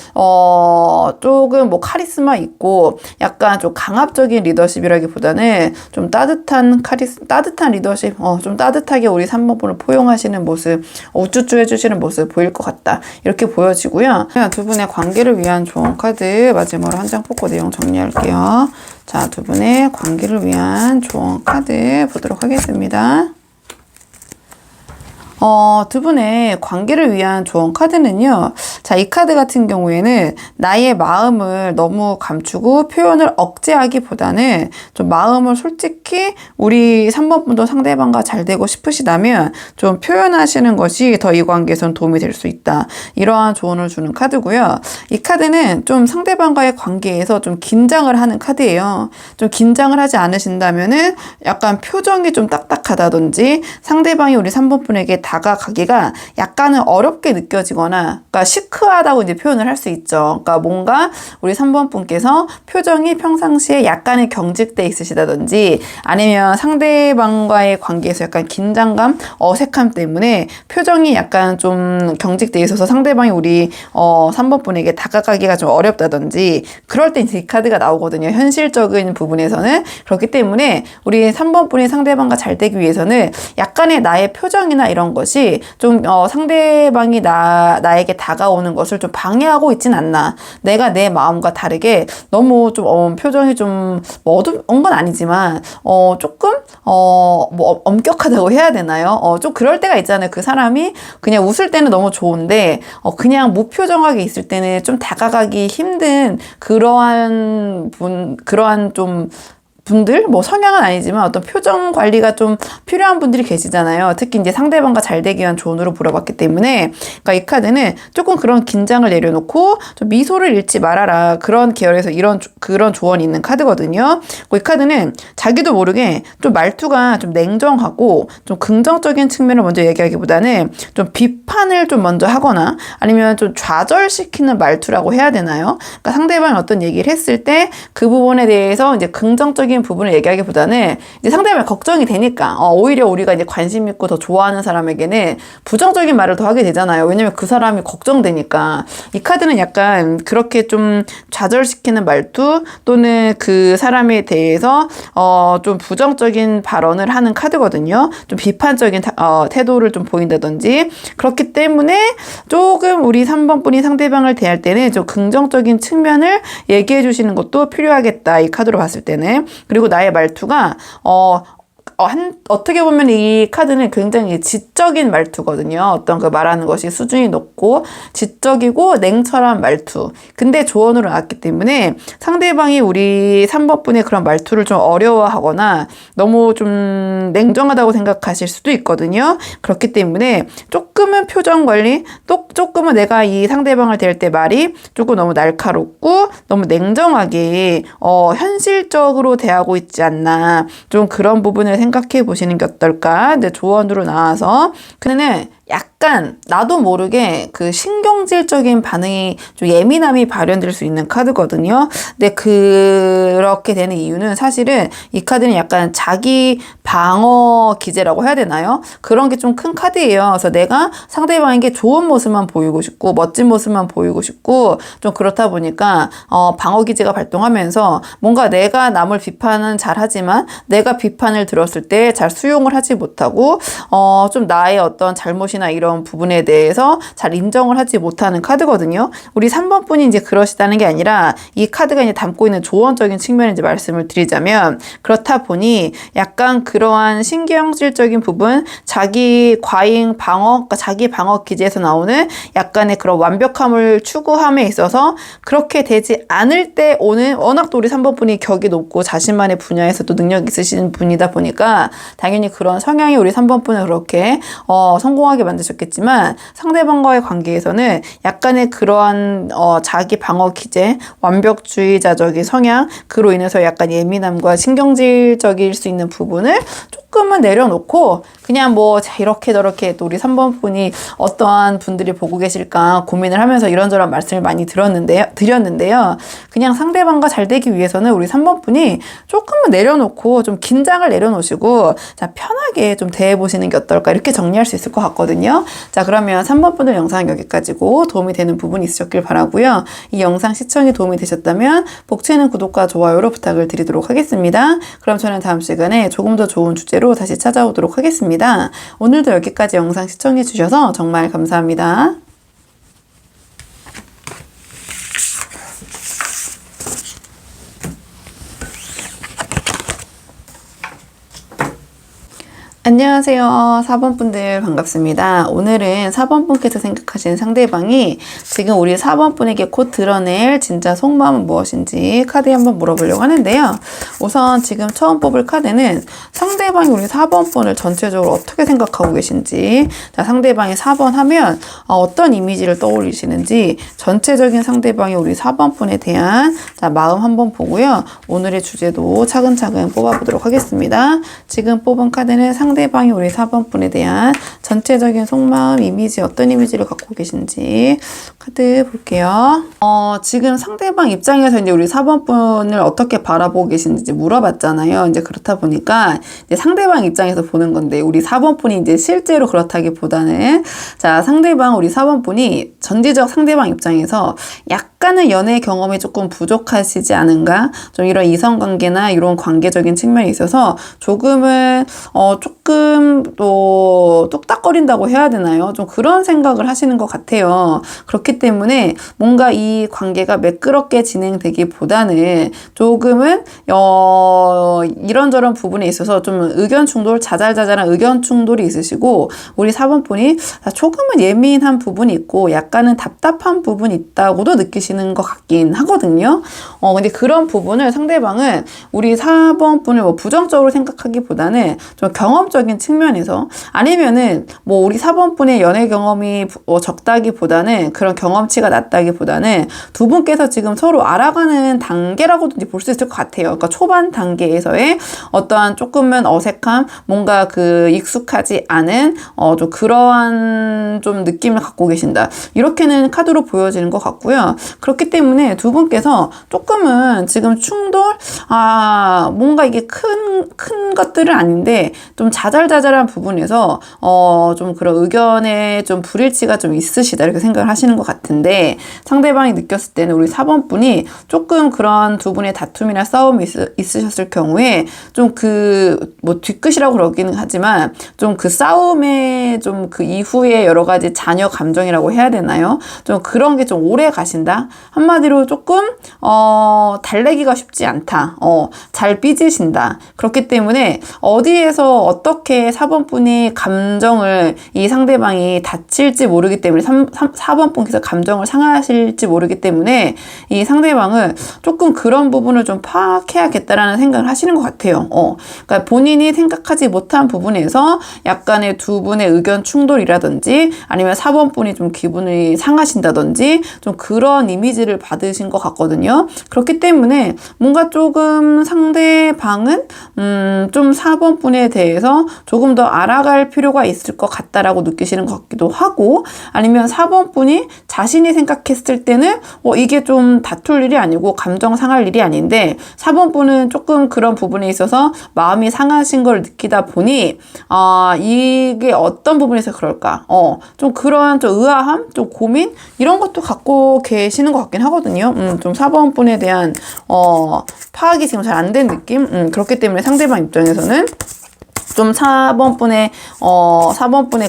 조금 카리스마 있고 약간 좀 강압적인 리더십이라기보다는 좀 따뜻한 리더십, 좀 따뜻하게 우리 3번 분을 포용하시는 모습, 우쭈쭈 해주시는 모습 보일 것 같다. 이렇게 보여지고요. 두 분의 관계를 위한 좋은 카드 마지막으로 한 장 뽑고 내용 정리할게요. 자, 두 분의 관계를 위한 좋은 카드 보도록 하겠습니다. 두 분의 관계를 위한 조언 카드는요. 자, 이 카드 같은 경우에는 나의 마음을 너무 감추고 표현을 억제하기보다는 좀 마음을 솔직히 우리 3번 분도 상대방과 잘 되고 싶으시다면 좀 표현하시는 것이 더 이 관계에선 도움이 될 수 있다. 이러한 조언을 주는 카드고요. 이 카드는 좀 상대방과의 관계에서 좀 긴장을 하는 카드예요. 좀 긴장을 하지 않으신다면은 약간 표정이 좀 딱딱하다든지 상대방이 우리 3번 분에게 다가가기가 약간은 어렵게 느껴지거나, 그러니까 시크하다고 이제 표현을 할 수 있죠. 그러니까 뭔가 우리 3번 분께서 표정이 평상시에 약간의 경직돼 있으시다든지 아니면 상대방과의 관계에서 약간 긴장감, 어색함 때문에 표정이 약간 좀 경직돼 있어서 상대방이 우리 3번 분에게 다가가기가 좀 어렵다든지 그럴 때 이제 이 카드가 나오거든요. 현실적인 부분에서는. 그렇기 때문에 우리 3번 분이 상대방과 잘 되기 위해서는 약간의 나의 표정이나 이런 것이 좀 상대방이 나에게 다가오는 것을 좀 방해하고 있진 않나. 내가 내 마음과 다르게 너무 좀 표정이 좀 어두운 건 아니지만 조금 엄격하다고 해야 되나요? 좀 그럴 때가 있잖아요. 그 사람이 그냥 웃을 때는 너무 좋은데 그냥 무표정하게 있을 때는 좀 다가가기 힘든 그러한 좀 분들, 뭐 성향은 아니지만 어떤 표정 관리가 좀 필요한 분들이 계시잖아요. 특히 이제 상대방과 잘 되기 위한 조언으로 물어봤기 때문에, 그러니까 이 카드는 조금 그런 긴장을 내려놓고 좀 미소를 잃지 말아라, 그런 계열에서 그런 조언이 있는 카드거든요. 이 카드는 자기도 모르게 좀 말투가 좀 냉정하고 좀 긍정적인 측면을 먼저 얘기하기보다는 좀 비판을 좀 먼저 하거나 아니면 좀 좌절시키는 말투라고 해야 되나요? 그러니까 상대방이 어떤 얘기를 했을 때 그 부분에 대해서 이제 긍정적인 부분을 얘기하기보다는 이제 상대방이 걱정이 되니까 오히려 우리가 이제 관심 있고 더 좋아하는 사람에게는 부정적인 말을 더 하게 되잖아요. 왜냐면 그 사람이 걱정되니까. 이 카드는 약간 그렇게 좀 좌절시키는 말투 또는 그 사람에 대해서 좀 부정적인 발언을 하는 카드거든요. 좀 비판적인 태도를 좀 보인다든지. 그렇기 때문에 조금 우리 3번 분이 상대방을 대할 때는 좀 긍정적인 측면을 얘기해 주시는 것도 필요하겠다, 이 카드로 봤을 때는. 그리고 나의 말투가 어떻게 보면 이 카드는 굉장히 지적인 말투거든요. 어떤 그 말하는 것이 수준이 높고 지적이고 냉철한 말투. 근데 조언으로 나왔기 때문에 상대방이 우리 3번 분의 그런 말투를 좀 어려워하거나 너무 좀 냉정하다고 생각하실 수도 있거든요. 그렇기 때문에 조금은 표정 관리, 또 조금은 내가 이 상대방을 대할 때 말이 조금 너무 날카롭고 너무 냉정하게 현실적으로 대하고 있지 않나, 좀 그런 부분을 생각해 보시는 게 어떨까. 근데 조언으로 나와서 그는 약간 나도 모르게 그 신경질적인 반응이 좀 예민함이 발현될 수 있는 카드거든요. 근데 그렇게 되는 이유는 사실은 이 카드는 약간 자기 방어 기제라고 해야 되나요? 그런 게 좀 큰 카드예요. 그래서 내가 상대방에게 좋은 모습만 보이고 싶고 멋진 모습만 보이고 싶고 좀 그렇다 보니까 방어 기제가 발동하면서 뭔가 내가 남을 비판은 잘하지만 내가 비판을 들었을 때 잘 수용을 하지 못하고 좀 나의 어떤 잘못이나 이런 부분에 대해서 잘 인정을 하지 못하는 카드거든요. 우리 3번 분이 이제 그러시다는 게 아니라 이 카드가 이제 담고 있는 조언적인 측면을 이제 말씀을 드리자면, 그렇다 보니 약간 그러한 신경질적인 부분, 자기 과잉 방어, 그러니까 자기 방어 기제에서 나오는 약간의 그런 완벽함을 추구함에 있어서 그렇게 되지 않을 때 오는, 워낙 또 우리 3번 분이 격이 높고 자신만의 분야에서 또 능력 있으신 분이다 보니까 당연히 그런 성향이 우리 3번 분을 그렇게 성공하게 만드셨겠지만, 상대방과의 관계에서는 약간의 그러한 자기 방어 기제, 완벽주의자적인 성향, 그로 인해서 약간 예민함과 신경질적일 수 있는 부분을 조금은 내려놓고 그냥 뭐 이렇게 저렇게 또 우리 3번 분이 어떠한 분들이 보고 계실까 고민을 하면서 이런저런 말씀을 많이 드렸는데요. 그냥 상대방과 잘 되기 위해서는 우리 3번 분이 조금은 내려놓고 좀 긴장을 내려놓으시고 자, 편하게 좀 대해보시는 게 어떨까, 이렇게 정리할 수 있을 것 같거든요. 자, 그러면 3번 분들 영상 여기까지고 도움이 되는 부분이 있으셨길 바라고요. 이 영상 시청이 도움이 되셨다면 복채는 구독과 좋아요로 부탁을 드리도록 하겠습니다. 그럼 저는 다음 시간에 조금 더 좋은 주제로 다시 찾아오도록 하겠습니다. 오늘도 여기까지 영상 시청해 주셔서 정말 감사합니다. 안녕하세요. 4번 분들 반갑습니다. 오늘은 4번 분께서 생각하시는 상대방이 지금 우리 4번 분에게 곧 드러낼 진짜 속마음은 무엇인지 카드에 한번 물어보려고 하는데요. 우선 지금 처음 뽑을 카드는 상대방이 우리 4번 분을 전체적으로 어떻게 생각하고 계신지, 자, 상대방이 4번 하면 어떤 이미지를 떠올리시는지, 전체적인 상대방이 우리 4번 분에 대한 마음 한번 보고요. 오늘의 주제도 차근차근 뽑아보도록 하겠습니다. 지금 뽑은 카드는 상대방이 우리 4번 분에 대한 전체적인 속마음, 이미지, 어떤 이미지를 갖고 계신지 카드 볼게요. 지금 상대방 입장에서 이제 우리 4번 분을 어떻게 바라보고 계신지 물어봤잖아요. 이제 그렇다 보니까 이제 상대방 입장에서 보는 건데, 우리 4번 분이 이제 실제로 그렇다기보다는, 자, 상대방 우리 4번 분이 전지적 상대방 입장에서 약간은 연애 경험이 조금 부족하시지 않은가? 좀 이런 이성관계나 이런 관계적인 측면이 있어서 조금은 조금 또 뚝딱거린다고 해야 되나요? 좀 그런 생각을 하시는 것 같아요. 그렇기 때문에 뭔가 이 관계가 매끄럽게 진행되기보다는 조금은 이런저런 부분에 있어서 좀 의견 충돌, 자잘자잘한 의견 충돌이 있으시고, 우리 4번 분이 조금은 예민한 부분이 있고 약간은 답답한 부분이 있다고도 느끼시는 계시는 것 같긴 하거든요. 근데 그런 부분을 상대방은 우리 4번 분을 뭐 부정적으로 생각하기보다는 좀 경험적인 측면에서, 아니면은 뭐 우리 4번 분의 연애 경험이 적다기보다는, 그런 경험치가 낮다기보다는 두 분께서 지금 서로 알아가는 단계라고도 볼 수 있을 것 같아요. 그러니까 초반 단계에서의 어떠한 조금은 어색함, 뭔가 그 익숙하지 않은 좀 그러한 좀 느낌을 갖고 계신다, 이렇게는 카드로 보여지는 것 같고요. 그렇기 때문에 두 분께서 조금은 지금 충돌, 뭔가 이게 큰 것들은 아닌데 좀 자잘자잘한 부분에서 좀 그런 의견에 좀 불일치가 좀 있으시다, 이렇게 생각을 하시는 것 같은데, 상대방이 느꼈을 때는 우리 4번 분이 조금 그런 두 분의 다툼이나 싸움이 있으셨을 경우에 좀 뭐 뒤끝이라고 그러기는 하지만 좀 그 싸움의 좀 그 이후에 여러 가지 잔여 감정이라고 해야 되나요? 좀 그런 게 좀 오래 가신다? 한마디로 조금 달래기가 쉽지 않다. 잘 삐지신다. 그렇기 때문에 어디에서 어떻게 4번 분이 감정을, 이 상대방이 다칠지 모르기 때문에 4번 분께서 감정을 상하실지 모르기 때문에 이 상대방은 조금 그런 부분을 좀 파악해야겠다라는 생각을 하시는 것 같아요. 그러니까 본인이 생각하지 못한 부분에서 약간의 두 분의 의견 충돌이라든지, 아니면 4번 분이 좀 기분이 상하신다든지, 좀 그런 이미지를 받으신 것 같거든요. 그렇기 때문에 뭔가 조금 상대방은 좀 4번 분에 대해서 조금 더 알아갈 필요가 있을 것 같다라고 느끼시는 것 같기도 하고, 아니면 4번 분이 자신이 생각했을 때는 이게 좀 다툴 일이 아니고 감정 상할 일이 아닌데, 4번 분은 조금 그런 부분에 있어서 마음이 상하신 걸 느끼다 보니 이게 어떤 부분에서 그럴까, 좀 그러한 좀 의아함, 좀 고민, 이런 것도 갖고 계시는 것 같긴 하거든요. 좀 4번 분에 대한 파악이 지금 잘 안 된 느낌? 그렇기 때문에 상대방 입장에서는 좀 4번 분의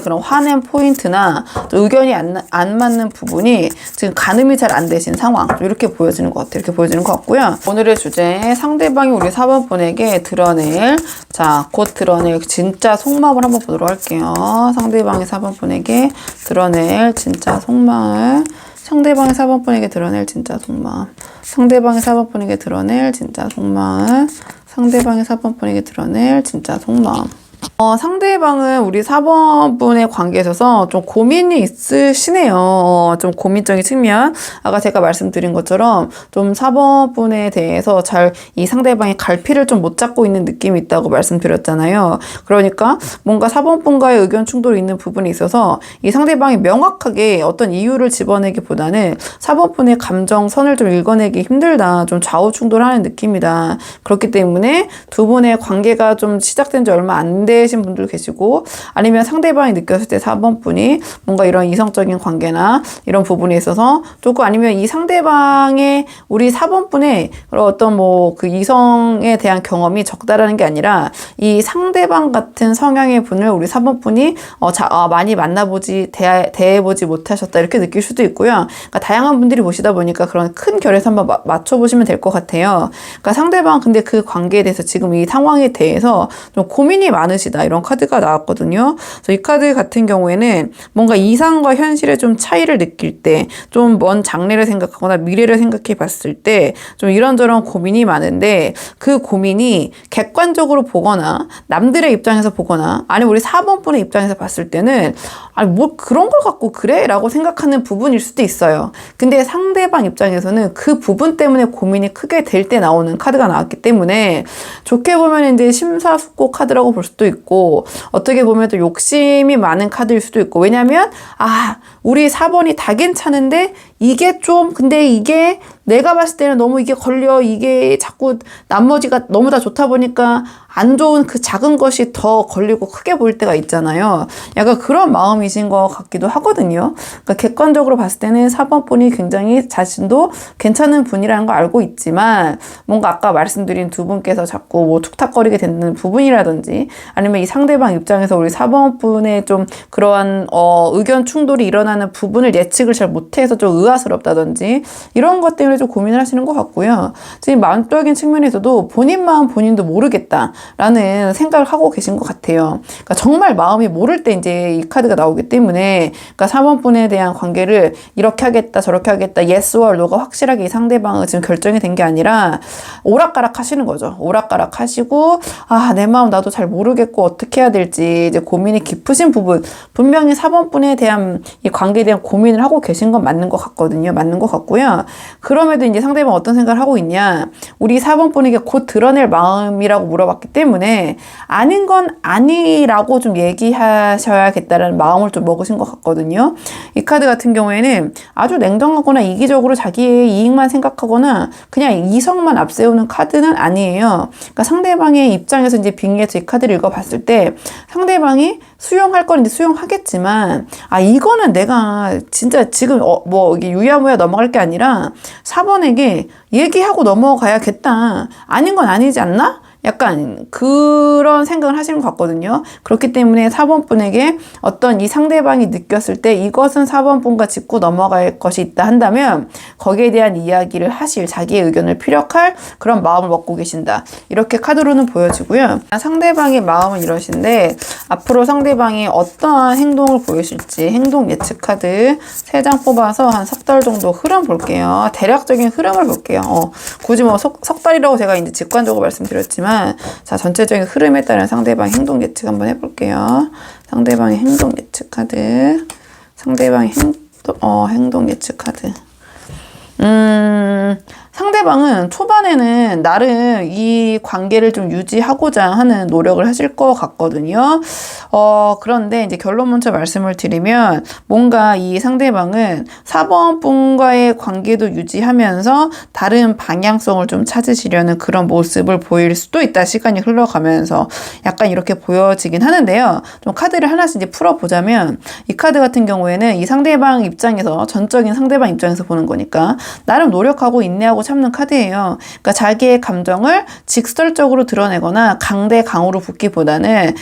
그런 화냄 포인트나 의견이 안 맞는 부분이 지금 가늠이 잘 안 되신 상황, 이렇게 보여지는 것 같아요. 이렇게 보여지는 것 같고요. 오늘의 주제, 상대방이 우리 4번 분에게 곧 드러낼 진짜 속마음을 한번 보도록 할게요. 상대방이 4번 분에게 드러낼 진짜 속마음. 상대방이 4번 분에게 드러낼 진짜 속마음. 상대방이 4번 분에게 드러낼 진짜 속마음. 상대방이 4번 분에게 드러낼 진짜 속마음. 상대방은 우리 4번 분의 관계에 있어서 좀 고민이 있으시네요. 좀 고민적인 측면. 아까 제가 말씀드린 것처럼 좀 4번 분에 대해서 잘 이 상대방이 갈피를 좀 못 잡고 있는 느낌이 있다고 말씀드렸잖아요. 그러니까 뭔가 4번 분과의 의견 충돌이 있는 부분이 있어서 이 상대방이 명확하게 어떤 이유를 집어내기보다는 4번 분의 감정선을 좀 읽어내기 힘들다. 좀 좌우 충돌하는 느낌이다. 그렇기 때문에 두 분의 관계가 좀 시작된 지 얼마 안 되신 분들 계시고, 아니면 상대방이 느꼈을 때 4번 분이 뭔가 이런 이성적인 관계나 이런 부분에 있어서 조금, 아니면 이 상대방의 우리 4번 분의 어떤 그 이성에 대한 경험이 적다라는 게 아니라 이 상대방 같은 성향의 분을 우리 4번 분이 많이 대해보지 못하셨다, 이렇게 느낄 수도 있고요. 그러니까 다양한 분들이 보시다 보니까 그런 큰 결에서 한번 맞춰보시면 될 것 같아요. 그러니까 상대방 근데 그 관계에 대해서 지금 이 상황에 대해서 좀 고민이 많으시다, 이런 카드가 나왔거든요. 그래서 이 카드 같은 경우에는 뭔가 이상과 현실의 좀 차이를 느낄 때, 좀 먼 장래를 생각하거나 미래를 생각해 봤을 때 좀 이런저런 고민이 많은데, 그 고민이 객관적으로 보거나 남들의 입장에서 보거나, 아니면 우리 4번 분의 입장에서 봤을 때는 뭐 그런 걸 갖고 그래? 라고 생각하는 부분일 수도 있어요. 근데 상대방 입장에서는 그 부분 때문에 고민이 크게 될 때 나오는 카드가 나왔기 때문에, 좋게 보면 이제 심사숙고 카드라고 볼 수도 있고, 어떻게 보면 또 욕심이 많은 카드일 수도 있고, 왜냐면 우리 4번이 다 괜찮은데 근데 이게 내가 봤을 때는 너무 이게 걸려, 이게 자꾸 나머지가 너무 다 좋다 보니까 안 좋은 그 작은 것이 더 걸리고 크게 보일 때가 있잖아요. 약간 그런 마음이신 것 같기도 하거든요. 그러니까 객관적으로 봤을 때는 4번 분이 굉장히 자신도 괜찮은 분이라는 걸 알고 있지만, 뭔가 아까 말씀드린 두 분께서 자꾸 뭐 툭탁거리게 되는 부분이라든지, 아니면 이 상대방 입장에서 우리 4번 분의 좀 그러한 의견 충돌이 일어나는 부분을 예측을 잘 못해서 좀 의아스럽다든지, 이런 것 때문에 때문에 좀 고민을 하시는 것 같고요. 지금 마음적인 측면에서도 본인 마음 본인도 모르겠다라는 생각을 하고 계신 것 같아요. 그러니까 정말 마음이 모를 때 이제 이 카드가 나오기 때문에 그러니까 4번 분에 대한 관계를 이렇게 하겠다 저렇게 하겠다 yes or no가 확실하게 이 상대방은 지금 결정이 된 게 아니라 오락가락 하시는 거죠. 오락가락 하시고 내 마음 나도 잘 모르겠고 어떻게 해야 될지 이제 고민이 깊으신 부분, 분명히 4번 분에 대한 이 관계에 대한 고민을 하고 계신 건 맞는 것 같거든요. 맞는 것 같고요. 그럼에도 이제 상대방 어떤 생각을 하고 있냐, 우리 4번 분에게 곧 드러낼 마음이라고 물어봤기 때문에 아닌 건 아니라고 좀 얘기하셔야겠다라는 마음을 좀 먹으신 것 같거든요. 이 카드 같은 경우에는 아주 냉정하거나 이기적으로 자기의 이익만 생각하거나 그냥 이성만 앞세우는 카드는 아니에요. 그러니까 상대방의 입장에서 이제 빙의해서 이 카드를 읽어봤을 때 상대방이 수용할 건 이제 수용하겠지만 이거는 내가 진짜 지금 이게 유야무야 넘어갈 게 아니라 4번에게 얘기하고 넘어가야겠다. 아닌 건 아니지 않나? 약간 그런 생각을 하시는 것 같거든요. 그렇기 때문에 4번 분에게 어떤 이 상대방이 느꼈을 때 이것은 4번 분과 짚고 넘어갈 것이 있다 한다면 거기에 대한 이야기를 하실, 자기의 의견을 피력할 그런 마음을 먹고 계신다. 이렇게 카드로는 보여지고요. 상대방의 마음은 이러신데 앞으로 상대방이 어떠한 행동을 보이실지 행동 예측 카드 3장 뽑아서 한 석 달 정도 흐름 볼게요. 대략적인 흐름을 볼게요. 굳이 석 달이라고 제가 이제 직관적으로 말씀드렸지만 자, 전체적인 흐름에 따른 상대방 행동 예측 한번 해볼게요. 상대방의 행동 예측 카드. 상대방의 행동 예측 카드. 상대방은 초반에는 나름 이 관계를 좀 유지하고자 하는 노력을 하실 것 같거든요. 그런데 이제 결론 먼저 말씀을 드리면 뭔가 이 상대방은 4번 분과의 관계도 유지하면서 다른 방향성을 좀 찾으시려는 그런 모습을 보일 수도 있다. 시간이 흘러가면서 약간 이렇게 보여지긴 하는데요. 좀 카드를 하나씩 이제 풀어보자면 이 카드 같은 경우에는 이 상대방 입장에서 전적인 상대방 입장에서 보는 거니까 나름 노력하고 인내하고 참는 카드예요. 그러니까 자기의 감정을 직설적으로 드러내거나 강대강으로 붙기보다는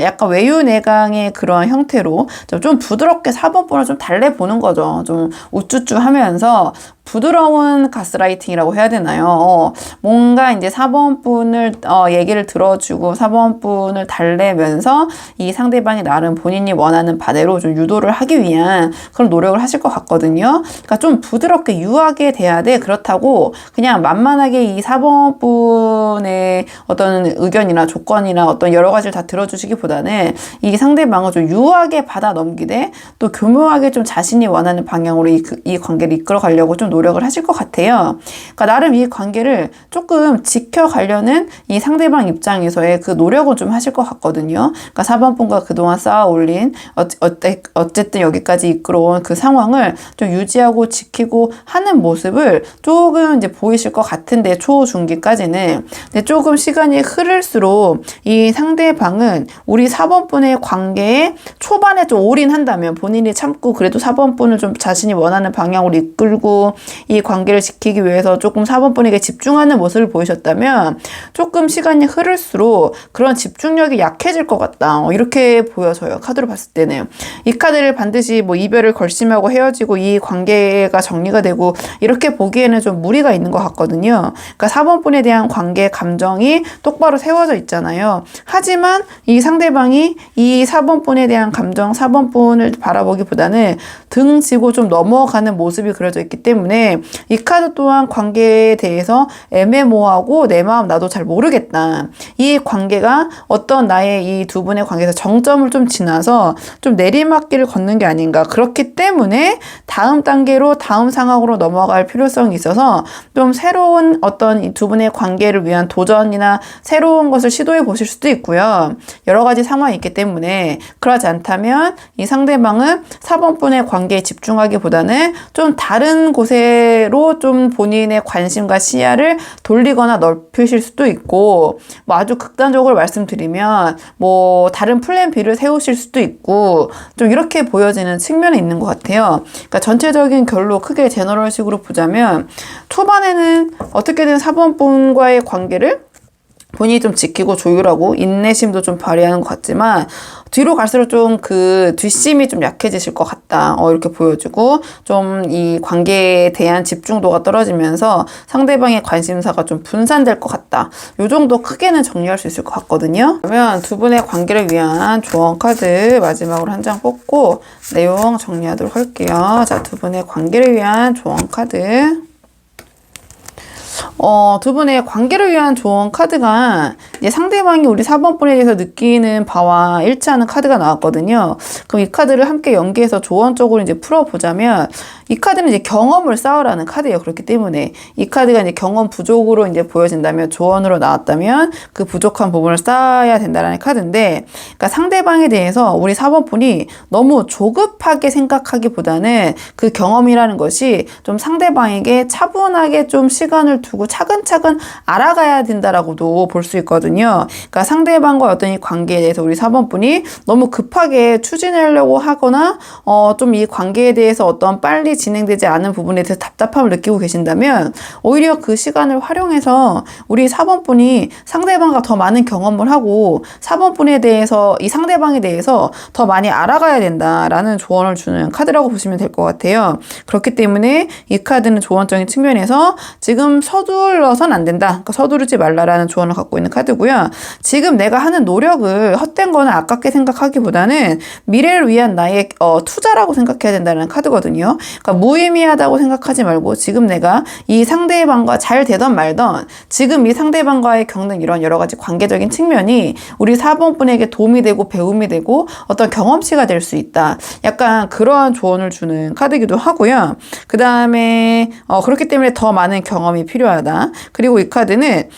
약간 외유내강의 그런 형태로 좀 부드럽게 4번 분을 좀 달래보는 거죠. 좀 우쭈쭈 하면서 부드러운 가스라이팅이라고 해야 되나요? 뭔가 이제 4번 분을 얘기를 들어주고 4번 분을 달래면서 이 상대방이 나름 본인이 원하는 바대로 좀 유도를 하기 위한 그런 노력을 하실 것 같거든요. 그러니까 좀 부드럽게 유하게 돼야 돼. 그렇다고 그냥 만만하게 이 4번 분의 어떤 의견이나 조건이나 어떤 여러 가지를 다 들어주시기보다는 이 상대방을 좀 유하게 받아 넘기되 또 교묘하게 좀 자신이 원하는 방향으로 이 관계를 이끌어 가려고 좀 노력을 하실 것 같아요. 그러니까 나름 이 관계를 조금 지켜가려는 이 상대방 입장에서의 그 노력을 좀 하실 것 같거든요. 그러니까 4번 분과 그동안 쌓아 올린 어쨌든 여기까지 이끌어온 그 상황을 좀 유지하고 지키고 하는 모습을 조금 이제 보이실 것 같은데 초중기까지는. 근데 조금 시간이 흐를수록 이 상대방은 우리 4번 분의 관계에 초반에 좀 올인한다면 본인이 참고 그래도 4번 분을 좀 자신이 원하는 방향으로 이끌고 이 관계를 지키기 위해서 조금 4번 분에게 집중하는 모습을 보이셨다면 조금 시간이 흐를수록 그런 집중력이 약해질 것 같다. 이렇게 보여져요. 카드로 봤을 때는. 이 카드를 반드시 이별을 결심하고 헤어지고 이 관계가 정리가 되고 이렇게 보기에는 좀 무리가 있는 것 같거든요. 그러니까 4번 분에 대한 관계 감정이 똑바로 세워져 있잖아요. 하지만 이 상대방이 이 4번 분에 대한 감정, 4번 분을 바라보기보다는 등 지고 좀 넘어가는 모습이 그려져 있기 때문에 이 카드 또한 관계에 대해서 애매모호하고 내 마음 나도 잘 모르겠다. 이 관계가 어떤 나의 이 두 분의 관계에서 정점을 좀 지나서 좀 내리막길을 걷는 게 아닌가. 그렇기 때문에 다음 단계로 다음 상황으로 넘어갈 필요성이 있어서 좀 새로운 어떤 이 두 분의 관계를 위한 도전이나 새로운 것을 시도해 보실 수도 있고요. 여러 가지 상황이 있기 때문에 그러지 않다면 이 상대방은 4번 분의 관계에 집중하기보다는 좀 다른 곳으로 좀 본인의 관심과 시야를 돌리거나 넓히실 수도 있고 아주 극단적으로 말씀드리면 다른 플랜 B를 세우실 수도 있고 좀 이렇게 보여지는 측면이 있는 것 같아요. 그러니까 전체적인 결로 크게 제너럴식으로 보자면 초반에는 어떻게든 4번 분과의 관계를 본인이 좀 지키고 조율하고 인내심도 좀 발휘하는 것 같지만 뒤로 갈수록 좀 그 뒷심이 좀 약해지실 것 같다. 이렇게 보여지고 좀 이 관계에 대한 집중도가 떨어지면서 상대방의 관심사가 좀 분산될 것 같다. 요 정도 크게는 정리할 수 있을 것 같거든요. 그러면 두 분의 관계를 위한 조언 카드 마지막으로 한 장 뽑고 내용 정리하도록 할게요. 자, 두 분의 관계를 위한 조언 카드. 두 분의 관계를 위한 조언 카드가 이제 상대방이 우리 4번 분에 대해서 느끼는 바와 일치하는 카드가 나왔거든요. 그럼 이 카드를 함께 연계해서 조언적으로 이제 풀어보자면 이 카드는 이제 경험을 쌓으라는 카드예요. 그렇기 때문에 이 카드가 이제 경험 부족으로 이제 보여진다면 조언으로 나왔다면 그 부족한 부분을 쌓아야 된다라는 카드인데, 그러니까 상대방에 대해서 우리 4번 분이 너무 조급하게 생각하기보다는 그 경험이라는 것이 좀 상대방에게 차분하게 좀 시간을 두고 차근차근 알아가야 된다라고도 볼 수 있거든요. 그러니까 상대방과 어떤 이 관계에 대해서 우리 4번 분이 너무 급하게 추진하려고 하거나 좀 이 관계에 대해서 어떤 빨리 진행되지 않은 부분에 대해서 답답함을 느끼고 계신다면 오히려 그 시간을 활용해서 우리 4번 분이 상대방과 더 많은 경험을 하고 4번 분에 대해서 이 상대방에 대해서 더 많이 알아가야 된다라는 조언을 주는 카드라고 보시면 될 것 같아요. 그렇기 때문에 이 카드는 조언적인 측면에서 지금 서둘러선 안 된다. 그러니까 서두르지 말라라는 조언을 갖고 있는 카드고요. 지금 내가 하는 노력을 헛된 거나 아깝게 생각하기보다는 미래를 위한 나의 투자라고 생각해야 된다는 카드거든요. 그러니까 무의미하다고 생각하지 말고 지금 내가 이 상대방과 잘 되던 말던 지금 이 상대방과의 겪는 이런 여러 가지 관계적인 측면이 우리 4번 분에게 도움이 되고 배움이 되고 어떤 경험치가 될 수 있다. 약간 그러한 조언을 주는 카드이기도 하고요. 그 다음에 그렇기 때문에 더 많은 경험이 필요하다. 그리고 이 카드는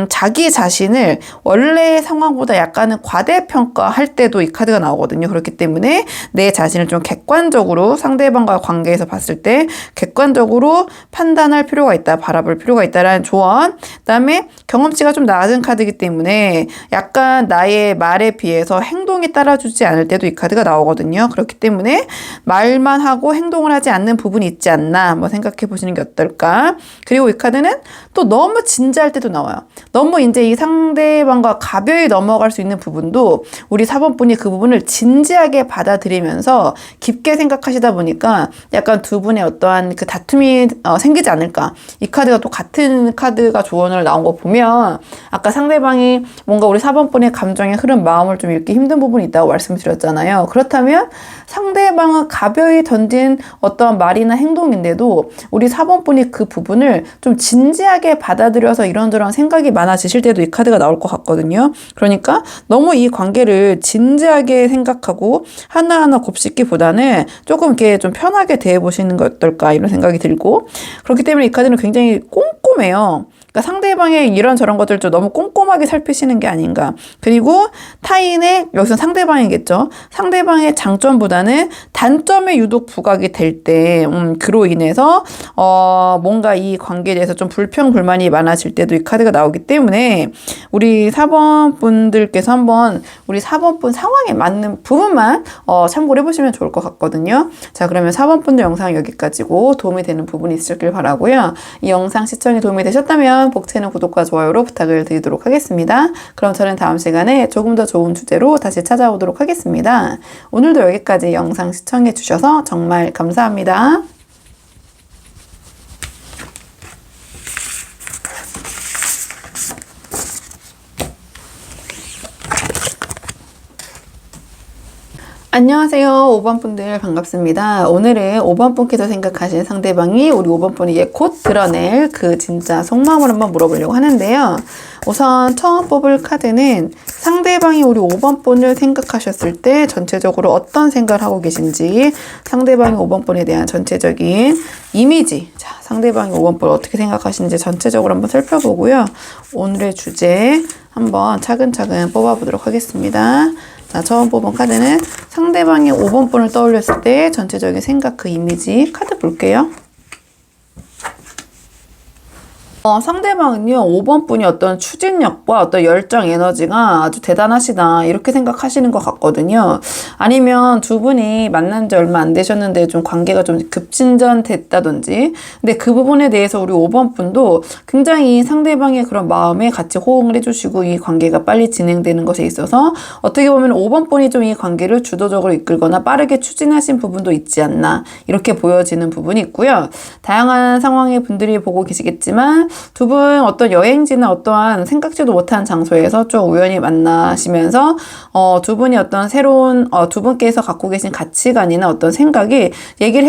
자기 자신을 원래의 상황보다 약간은 과대평가할 때도 이 카드가 나오거든요. 그렇기 때문에 내 자신을 좀 객관적으로 상대방과 관계에서 봤을 때 객관적으로 판단할 필요가 있다. 바라볼 필요가 있다라는 조언. 그다음에 경험치가 좀 낮은 카드이기 때문에 약간 나의 말에 비해서 행동이 따라주지 않을 때도 이 카드가 나오거든요. 그렇기 때문에 말만 하고 행동을 하지 않는 부분이 있지 않나 한번 생각해 보시는 게 어떨까. 그리고 이 카드는 또 너무 진지할 때도 나와요. 너무 이제 이 상대방과 가벼이 넘어갈 수 있는 부분도 우리 4번 분이 그 부분을 진지하게 받아들이면서 깊게 생각하시다 보니까 약간 두 분의 어떠한 그 다툼이 생기지 않을까. 이 카드가 또 같은 카드가 조언을 나온 거 보면 아까 상대방이 뭔가 우리 4번 분의 감정에 흐른 마음을 좀 읽기 힘든 부분이 있다고 말씀드렸잖아요. 그렇다면 상대방은 가벼이 던진 어떤 말이나 행동인데도 우리 4번 분이 그 부분을 좀 진지하게 받아들여서 이런저런 생각이 많아지실 때도 이 카드가 나올 것 같거든요. 그러니까 너무 이 관계를 진지하게 생각하고 하나하나 곱씹기보다는 조금 이렇게 좀 편하게 대해보시는 게 어떨까 이런 생각이 들고, 그렇기 때문에 이 카드는 굉장히 꼼꼼해요. 그러니까 상대방의 이런저런 것들 좀 너무 꼼꼼하게 살피시는 게 아닌가. 그리고 타인의, 여기서 상대방이겠죠. 상대방의 장점보다는 단점에 유독 부각이 될 때, 그로 인해서 뭔가 이 관계에 대해서 좀 불평불만이 많아질 때도 이 카드가 나오기 때문에 우리 4번 분들께서 한번 우리 4번 분 상황에 맞는 부분만 참고를 해보시면 좋을 것 같거든요. 자, 그러면 4번 분들 영상 여기까지고 도움이 되는 부분이 있으셨길 바라고요. 이 영상 시청에 도움이 되셨다면 복채는 구독과 좋아요로 부탁을 드리도록 하겠습니다. 그럼 저는 다음 시간에 조금 더 좋은 주제로 다시 찾아오도록 하겠습니다. 오늘도 여기까지 영상 시청해 주셔서 정말 감사합니다. 안녕하세요. 5번 분들 반갑습니다. 오늘은 5번 분께서 생각하시는 상대방이 우리 5번 분에게 곧 드러낼 그 진짜 속마음을 한번 물어보려고 하는데요. 우선 처음 뽑을 카드는 상대방이 우리 5번 분을 생각하셨을 때 전체적으로 어떤 생각을 하고 계신지, 상대방이 5번 분에 대한 전체적인 이미지, 자, 상대방이 5번 분 어떻게 생각하시는지 전체적으로 한번 살펴보고요. 오늘의 주제 한번 차근차근 뽑아보도록 하겠습니다. 자, 처음 뽑은 카드는 상대방의 5번 분을 떠올렸을 때 전체적인 생각, 그 이미지 카드 볼게요. 상대방은요, 5번 분이 어떤 추진력과 어떤 열정 에너지가 아주 대단하시다, 이렇게 생각하시는 것 같거든요. 아니면 두 분이 만난 지 얼마 안 되셨는데 좀 관계가 좀 급진전됐다든지, 근데 그 부분에 대해서 우리 5번 분도 굉장히 상대방의 그런 마음에 같이 호응을 해주시고 이 관계가 빨리 진행되는 것에 있어서 어떻게 보면 5번 분이 좀 이 관계를 주도적으로 이끌거나 빠르게 추진하신 부분도 있지 않나, 이렇게 보여지는 부분이 있고요. 다양한 상황의 분들이 보고 계시겠지만 두 분 어떤 여행지나 어떠한 생각지도 못한 장소에서 좀 우연히 만나시면서 두 분이 어떤 새로운 두 분께서 갖고 계신 가치관이나 어떤 생각이 얘기를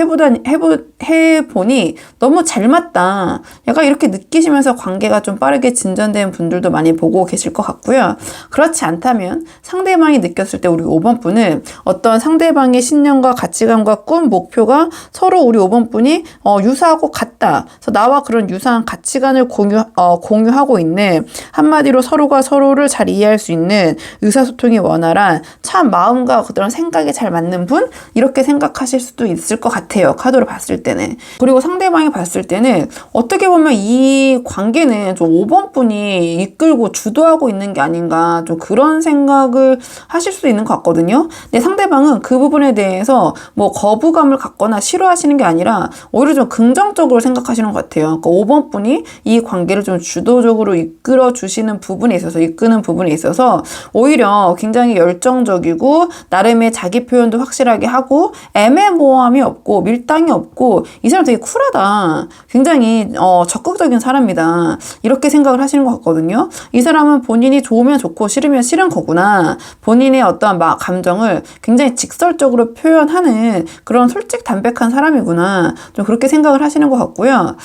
해보니 너무 잘 맞다, 약간 이렇게 느끼시면서 관계가 좀 빠르게 진전된 분들도 많이 보고 계실 것 같고요. 그렇지 않다면 상대방이 느꼈을 때 우리 5번 분은 어떤 상대방의 신념과 가치관과 꿈, 목표가 서로 우리 5번 분이 유사하고 같다, 그래서 나와 그런 유사한 가치관을 공유하고 있는, 한마디로 서로가 서로를 잘 이해할 수 있는, 의사소통이 원활한, 참 마음과 그런 생각이 잘 맞는 분, 이렇게 생각하실 수도 있을 것 같아요, 카드로 봤을 때는. 그리고 상대방이 봤을 때는 어떻게 보면 이 관계는 좀 5번 분이 이끌고 주도하고 있는 게 아닌가, 좀 그런 생각을 하실 수도 있는 것 같거든요. 근데 상대방은 그 부분에 대해서 뭐 거부감을 갖거나 싫어하시는 게 아니라 오히려 좀 긍정적으로 생각하시는 것 같아요. 그러니까 5번 분이 이 관계를 좀 주도적으로 이끌어 주시는 부분에 있어서, 이끄는 부분에 있어서 오히려 굉장히 열정적이고 나름의 자기 표현도 확실하게 하고 애매모호함이 없고 밀당이 없고, 이 사람 되게 쿨하다, 굉장히 적극적인 사람이다, 이렇게 생각을 하시는 것 같거든요. 이 사람은 본인이 좋으면 좋고 싫으면 싫은 거구나, 본인의 어떠한 감정을 굉장히 직설적으로 표현하는 그런 솔직 담백한 사람이구나, 좀 그렇게 생각을 하시는 것 같고요.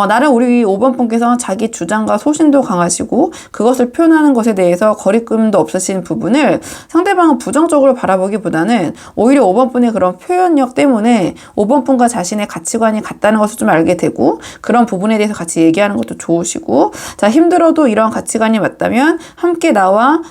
나름 우리 5번 분께서 자기 주장과 소신도 강하시고 그것을 표현하는 것에 대해서 거리낌도 없으신 부분을 상대방은 부정적으로 바라보기보다는 오히려 5번 분의 그런 표현력 때문에 5번 분과 자신의 가치관이 같다는 것을 좀 알게 되고, 그런 부분에 대해서 같이 얘기하는 것도 좋으시고, 자, 힘들어도 이런 가치관이 맞다면 함께 나와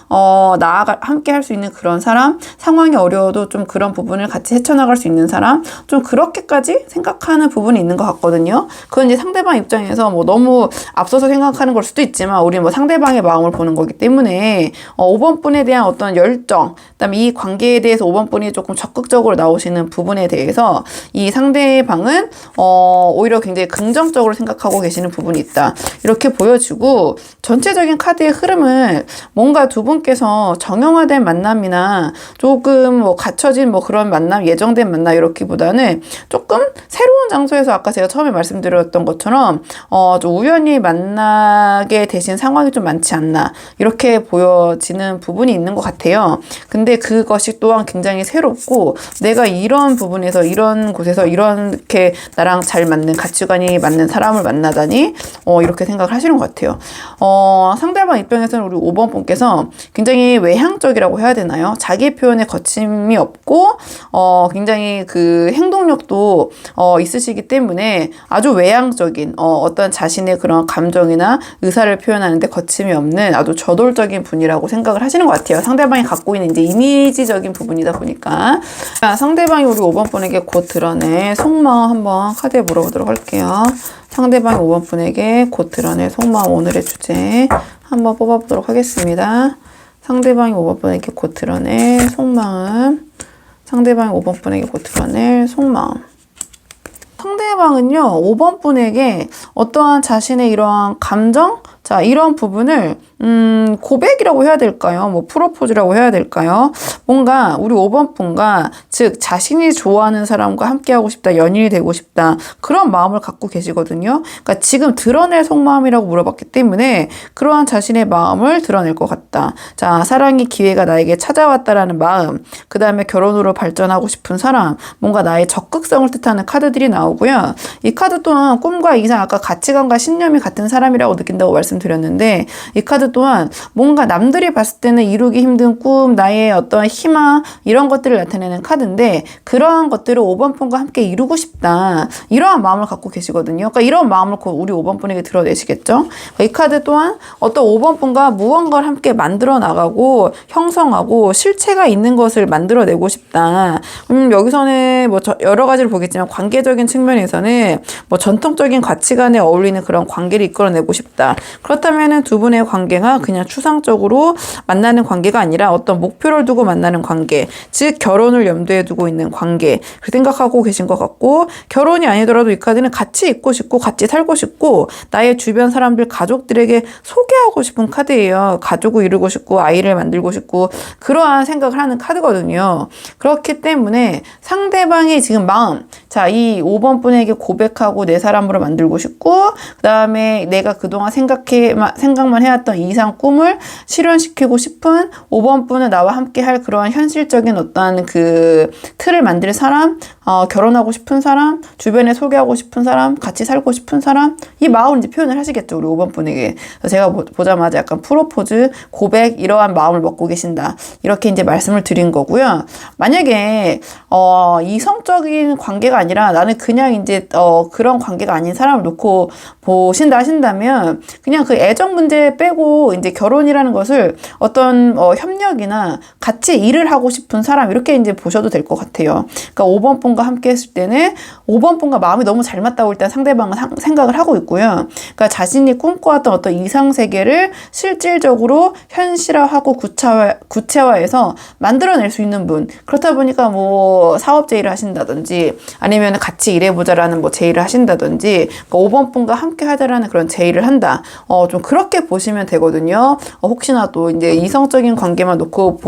함께 할 수 있는 그런 사람, 상황이 어려워도 좀 그런 부분을 같이 헤쳐나갈 수 있는 사람, 좀 그렇게까지 생각하는 부분이 있는 것 같거든요. 그건 이제 상대방 입장에서 뭐 너무 앞서서 생각하는 걸 수도 있지만, 우리 뭐 상대방의 마음을 보는 거기 때문에 5번 분에 대한 어떤 열정, 그다음에 이 관계에 대해서 5번 분이 조금 적극적으로 나오시는 부분에 대해서 이 상대방은 오히려 굉장히 긍정적으로 생각하고 계시는 부분이 있다, 이렇게 보여지고, 전체적인 카드의 흐름은 뭔가 두 분께서 정형화된 만남이나 조금 뭐 갖춰진 뭐 그런 만남, 예정된 만남, 이렇기보다는 조금 새로운 장소에서 아까 제가 처음에 말씀드렸던 것처럼 좀 우연히 만나게 되신 상황이 좀 많지 않나, 이렇게 보여지는 부분이 있는 것 같아요. 근데 그것이 또한 굉장히 새롭고, 내가 이런 부분에서 이런 곳에서 이렇게 나랑 잘 맞는 가치관이 맞는 사람을 만나다니, 이렇게 생각을 하시는 것 같아요. 상대방 입장에서는 우리 5번 분께서 굉장히 외향적이라고 해야 되나요? 자기 표현에 거침이 없고 굉장히 그 행동력도 있으시기 때문에 아주 외향적인 어떤 자신의 그런 감정이나 의사를 표현하는데 거침이 없는 아주 저돌적인 분이라고 생각을 하시는 것 같아요. 상대방이 갖고 있는 이제 이미지적인 부분이다 보니까. 자, 상대방이 우리 5번 분에게 곧 드러낼 속마음 한번 카드에 물어보도록 할게요. 상대방이 5번 분에게 곧 드러낼 속마음, 오늘의 주제 한번 뽑아보도록 하겠습니다. 상대방이 5번 분에게 곧 드러낼 속마음, 상대방이 5번 분에게 곧 드러낼 속마음. 상대방은요, 5번 분에게 어떠한 자신의 이러한 감정, 자, 이런 부분을 고백이라고 해야 될까요? 뭐 프로포즈라고 해야 될까요? 뭔가 우리 5번 분과, 즉 자신이 좋아하는 사람과 함께하고 싶다, 연인이 되고 싶다, 그런 마음을 갖고 계시거든요. 그러니까 지금 드러낼 속마음이라고 물어봤기 때문에 그러한 자신의 마음을 드러낼 것 같다. 자, 사랑의 기회가 나에게 찾아왔다라는 마음, 그 다음에 결혼으로 발전하고 싶은 사람, 뭔가 나의 적극성을 뜻하는 카드들이 나오고요. 이 카드 또한 꿈과 이상, 아까 가치관과 신념이 같은 사람이라고 느낀다고 말씀드렸는데, 이 카드 또한 뭔가 남들이 봤을 때는 이루기 힘든 꿈, 나의 어떤 희망, 이런 것들을 나타내는 카드인데, 그러한 것들을 5번 분과 함께 이루고 싶다, 이러한 마음을 갖고 계시거든요. 그러니까 이런 마음을 곧 우리 5번 분에게 드러내시겠죠. 이 카드 또한 어떤 5번 분과 무언가를 함께 만들어 나가고 형성하고 실체가 있는 것을 만들어내고 싶다. 여기서는 뭐 여러 가지를 보겠지만 관계적인 측면이 측면에서는 뭐 전통적인 가치관에 어울리는 그런 관계를 이끌어내고 싶다. 그렇다면은 두 분의 관계가 그냥 추상적으로 만나는 관계가 아니라 어떤 목표를 두고 만나는 관계, 즉 결혼을 염두에 두고 있는 관계, 그렇게 생각하고 계신 것 같고, 결혼이 아니더라도 이 카드는 같이 있고 싶고 같이 살고 싶고 나의 주변 사람들 가족들에게 소개하고 싶은 카드예요. 가족을 이루고 싶고 아이를 만들고 싶고 그러한 생각을 하는 카드거든요. 그렇기 때문에 상대방의 지금 마음, 자, 이 5번 분에게 고백하고 내 사람으로 만들고 싶고, 그 다음에 내가 그동안 생각만 해왔던 이상 꿈을 실현시키고 싶은 5번 분은 나와 함께 할 그러한 현실적인 어떤 그 틀을 만들 사람, 결혼하고 싶은 사람, 주변에 소개하고 싶은 사람, 같이 살고 싶은 사람, 이 마음을 이제 표현을 하시겠죠, 우리 5번 분에게. 그래서 제가 보자마자 약간 프로포즈, 고백, 이러한 마음을 먹고 계신다. 이렇게 이제 말씀을 드린 거고요. 만약에, 이성적인 관계가 아니라 나는 그냥 이제, 그런 관계가 아닌 사람을 놓고 보신다 하신다면, 그냥 그 애정 문제 빼고 이제 결혼이라는 것을 어떤, 협력이나 같이 일을 하고 싶은 사람, 이렇게 이제 보셔도 될 것 같아요. 그러니까 5번 분과 함께 했을 때는 5번 분과 마음이 너무 잘 맞다고 일단 상대방은 생각을 하고 있고요. 그러니까 자신이 꿈꿔왔던 어떤 이상 세계를 실질적으로 현실화하고 구체화해서 만들어낼 수 있는 분. 그렇다 보니까 뭐 사업 제의를 하신다든지 아니면 같이 일해보자라는 뭐 제의를 하신다든지, 그러니까 5번 분과 함께 하자라는 그런 제의를 한다. 좀 그렇게 보시면 되거든요. 혹시나 또 이제 이성적인 관계만 놓고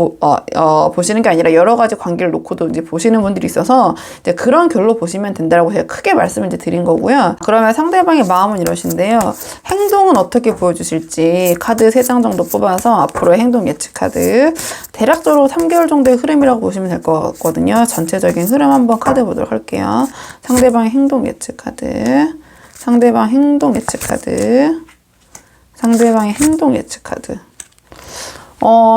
보시는 게 아니라 여러 가지 관계를 놓고도 이제 보시는 분들이 있어서 이제 그런 결로 보시면 된다라고 제가 크게 말씀을 이제 드린 거고요. 그러면 상대방의 마음은 이러신데요. 행동은 어떻게 보여주실지 카드 3장 정도 뽑아서 앞으로의 행동 예측 카드, 대략적으로 3개월 정도의 흐름이라고 보시면 될 것 같거든요. 전체적인 흐름 한번 카드 보도록 할게요. 상대방의 행동 예측 카드, 상대방 행동 예측 카드, 상대방의 행동 예측 카드.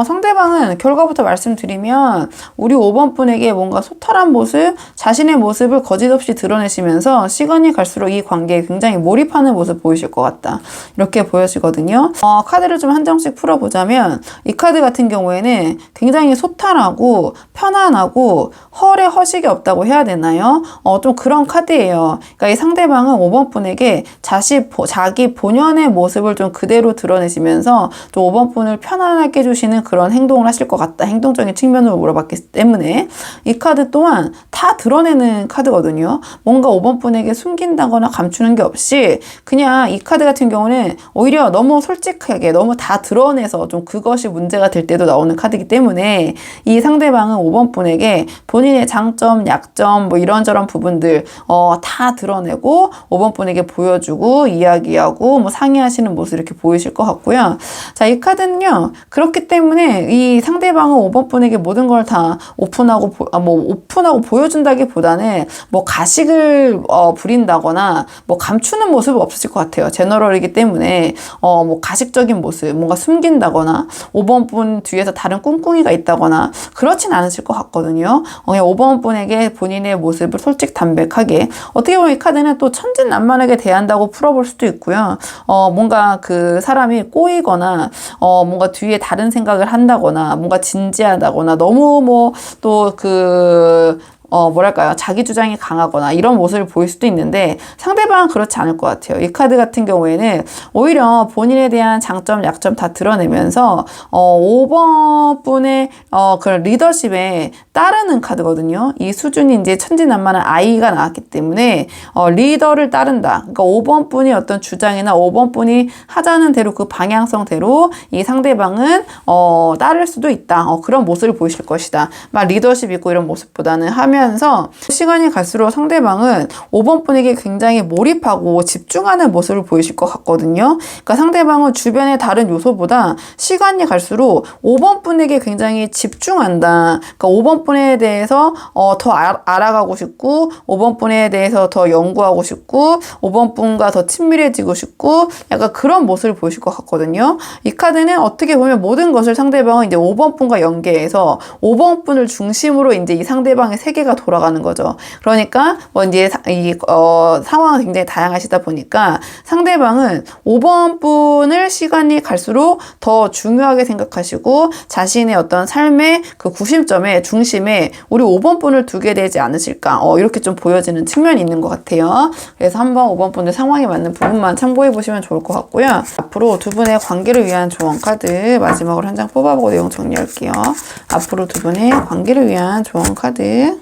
상대방은 결과부터 말씀드리면 우리 5번 분에게 뭔가 소탈한 모습, 자신의 모습을 거짓없이 드러내시면서 시간이 갈수록 이 관계에 굉장히 몰입하는 모습 보이실 것 같다. 이렇게 보여지거든요. 카드를 좀 한 장씩 풀어보자면 이 카드 같은 경우에는 굉장히 소탈하고 편안하고 헐에 허식이 없다고 해야 되나요? 좀 그런 카드예요. 그러니까 이 상대방은 5번 분에게 자기 본연의 모습을 좀 그대로 드러내시면서 좀 5번 분을 편안하게 해주시는 그런 행동을 하실 것 같다. 행동적인 측면으로 물어봤기 때문에 이 카드 또한 다 드러내는 카드거든요. 뭔가 5번 분에게 숨긴다거나 감추는 게 없이 그냥 이 카드 같은 경우는 오히려 너무 솔직하게 너무 다 드러내서 좀 그것이 문제가 될 때도 나오는 카드이기 때문에 이 상대방은 5번 분에게 본인의 장점, 약점 뭐 이런저런 부분들 다 드러내고 5번 분에게 보여주고 이야기하고 뭐 상의하시는 모습 이렇게 보이실 것 같고요. 자, 이 카드는요. 그렇기 때문에 이 상대방은 5번 분에게 모든 걸 다 오픈하고 보여준다기보다는 뭐 가식을 부린다거나 뭐 감추는 모습은 없으실 것 같아요. 제너럴이기 때문에 뭐 가식적인 모습, 뭔가 숨긴다거나 5번 분 뒤에서 다른 꿍꿍이가 있다거나 그렇진 않으실 것 같거든요. 그냥 5번 분에게 본인의 모습을 솔직담백하게, 어떻게 보면 이 카드는 또 천진난만하게 대한다고 풀어볼 수도 있고요. 뭔가 그 사람이 꼬이거나 뭔가 뒤에 다른 생각을 한다거나 뭔가 진지하다거나 너무 뭐 또 뭐랄까요. 자기 주장이 강하거나 이런 모습을 보일 수도 있는데 상대방은 그렇지 않을 것 같아요. 이 카드 같은 경우에는 오히려 본인에 대한 장점, 약점 다 드러내면서 5번 분의 그런 리더십에 따르는 카드거든요. 이 수준이 이제 천진난만한 아이가 나왔기 때문에 리더를 따른다. 그러니까 5번 분이 어떤 주장이나 5번 분이 하자는 대로 그 방향성대로 이 상대방은 따를 수도 있다. 그런 모습을 보이실 것이다. 막 리더십 있고 이런 모습보다는 하면서 시간이 갈수록 상대방은 5번 분에게 굉장히 몰입하고 집중하는 모습을 보이실 것 같거든요. 그러니까 상대방은 주변의 다른 요소보다 시간이 갈수록 5번 분에게 굉장히 집중한다. 그러니까 5번 분에 대해서 더 알아가고 싶고 5번 분에 대해서 더 연구하고 싶고 5번 분과 더 친밀해지고 싶고 약간 그런 모습을 보이실 것 같거든요. 이 카드는 어떻게 보면 모든 것을 상대방은 이제 5번 분과 연계해서 5번 분을 중심으로 이제 이 상대방의 세계가 시계가 돌아가는 거죠. 그러니까 뭐 이제 상황은 굉장히 다양하시다 보니까 상대방은 5번 분을 시간이 갈수록 더 중요하게 생각하시고 자신의 어떤 삶의 그 구심점에 중심에 우리 5번 분을 두게 되지 않으실까 이렇게 좀 보여지는 측면이 있는 것 같아요. 그래서 한번 5번 분의 상황에 맞는 부분만 참고해 보시면 좋을 것 같고요. 앞으로 두 분의 관계를 위한 조언 카드 마지막으로 한 장 뽑아보고 내용 정리할게요. 앞으로 두 분의 관계를 위한 조언 카드.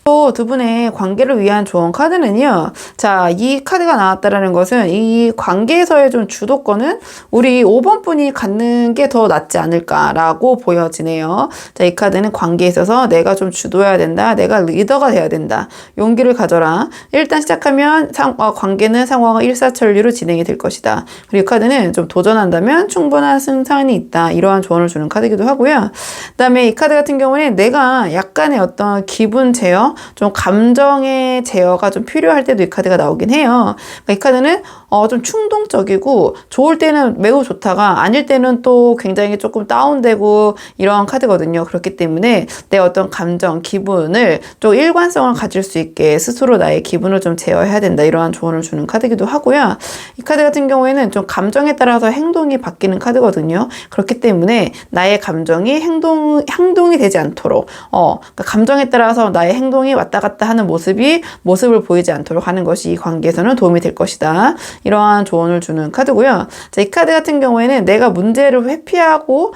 또 두 분의 관계를 위한 조언 카드는요. 자, 이 카드가 나왔다라는 것은 이 관계에서의 좀 주도권은 우리 5번 분이 갖는 게 더 낫지 않을까라고 보여지네요. 자, 이 카드는 관계에 있어서 내가 좀 주도해야 된다. 내가 리더가 돼야 된다. 용기를 가져라. 일단 시작하면 관계는 상황은 일사천리로 진행이 될 것이다. 그리고 이 카드는 좀 도전한다면 충분한 승산이 있다. 이러한 조언을 주는 카드이기도 하고요. 그다음에 이 카드 같은 경우는 내가 약간의 어떤 기분 제어, 좀 감정의 제어가 좀 필요할 때도 이 카드가 나오긴 해요. 그러니까 이 카드는 좀 충동적이고 좋을 때는 매우 좋다가 아닐 때는 또 굉장히 조금 다운되고 이러한 카드거든요. 그렇기 때문에 내 어떤 감정, 기분을 좀 일관성을 가질 수 있게 스스로 나의 기분을 좀 제어해야 된다. 이러한 조언을 주는 카드이기도 하고요. 이 카드 같은 경우에는 좀 감정에 따라서 행동이 바뀌는 카드거든요. 그렇기 때문에 나의 감정이 행동이 되지 않도록 그러니까 감정에 따라서 나의 행동이 왔다 갔다 하는 모습을 보이지 않도록 하는 것이 이 관계에서는 도움이 될 것이다. 이러한 조언을 주는 카드고요. 자, 이 카드 같은 경우에는 내가 문제를 회피하고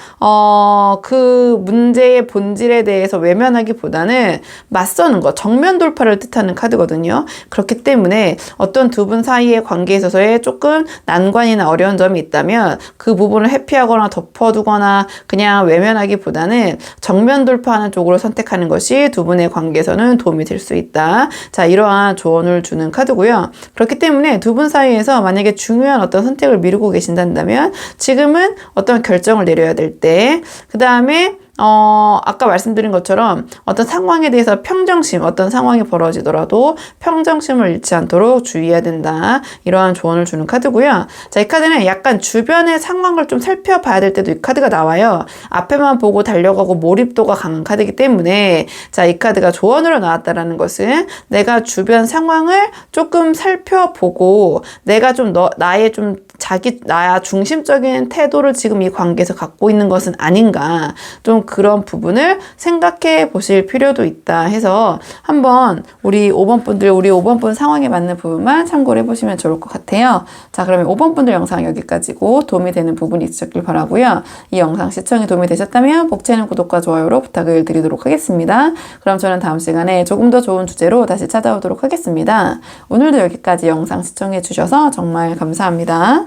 그 문제의 본질에 대해서 외면하기보다는 맞서는 것, 정면 돌파를 뜻하는 카드거든요. 그렇기 때문에 어떤 두 분 사이의 관계에 있어서의 조금 난관이나 어려운 점이 있다면 그 부분을 회피하거나 덮어두거나 그냥 외면하기보다는 정면 돌파하는 쪽으로 선택하는 것이 두 분의 관계에서는 도움이 될 수 있다. 자, 이러한 조언을 주는 카드고요. 그렇기 때문에 두 분 사이에서 만약에 중요한 어떤 선택을 미루고 계신다면 지금은 어떤 결정을 내려야 될 때, 그 다음에 아까 말씀드린 것처럼 어떤 상황에 대해서 평정심, 어떤 상황이 벌어지더라도 평정심을 잃지 않도록 주의해야 된다. 이러한 조언을 주는 카드고요. 자, 이 카드는 약간 주변의 상황을 좀 살펴봐야 될 때도 이 카드가 나와요. 앞에만 보고 달려가고 몰입도가 강한 카드이기 때문에 자, 이 카드가 조언으로 나왔다라는 것은 내가 주변 상황을 조금 살펴보고 내가 좀 나의 좀 나야 중심적인 태도를 지금 이 관계에서 갖고 있는 것은 아닌가. 좀 그런 부분을 생각해 보실 필요도 있다 해서 한번 우리 5번 분 상황에 맞는 부분만 참고를 해보시면 좋을 것 같아요. 자, 그러면 5번 분들 영상 여기까지고 도움이 되는 부분이 있으셨길 바라고요. 이 영상 시청에 도움이 되셨다면 복채널 구독과 좋아요로 부탁을 드리도록 하겠습니다. 그럼 저는 다음 시간에 조금 더 좋은 주제로 다시 찾아오도록 하겠습니다. 오늘도 여기까지 영상 시청해 주셔서 정말 감사합니다.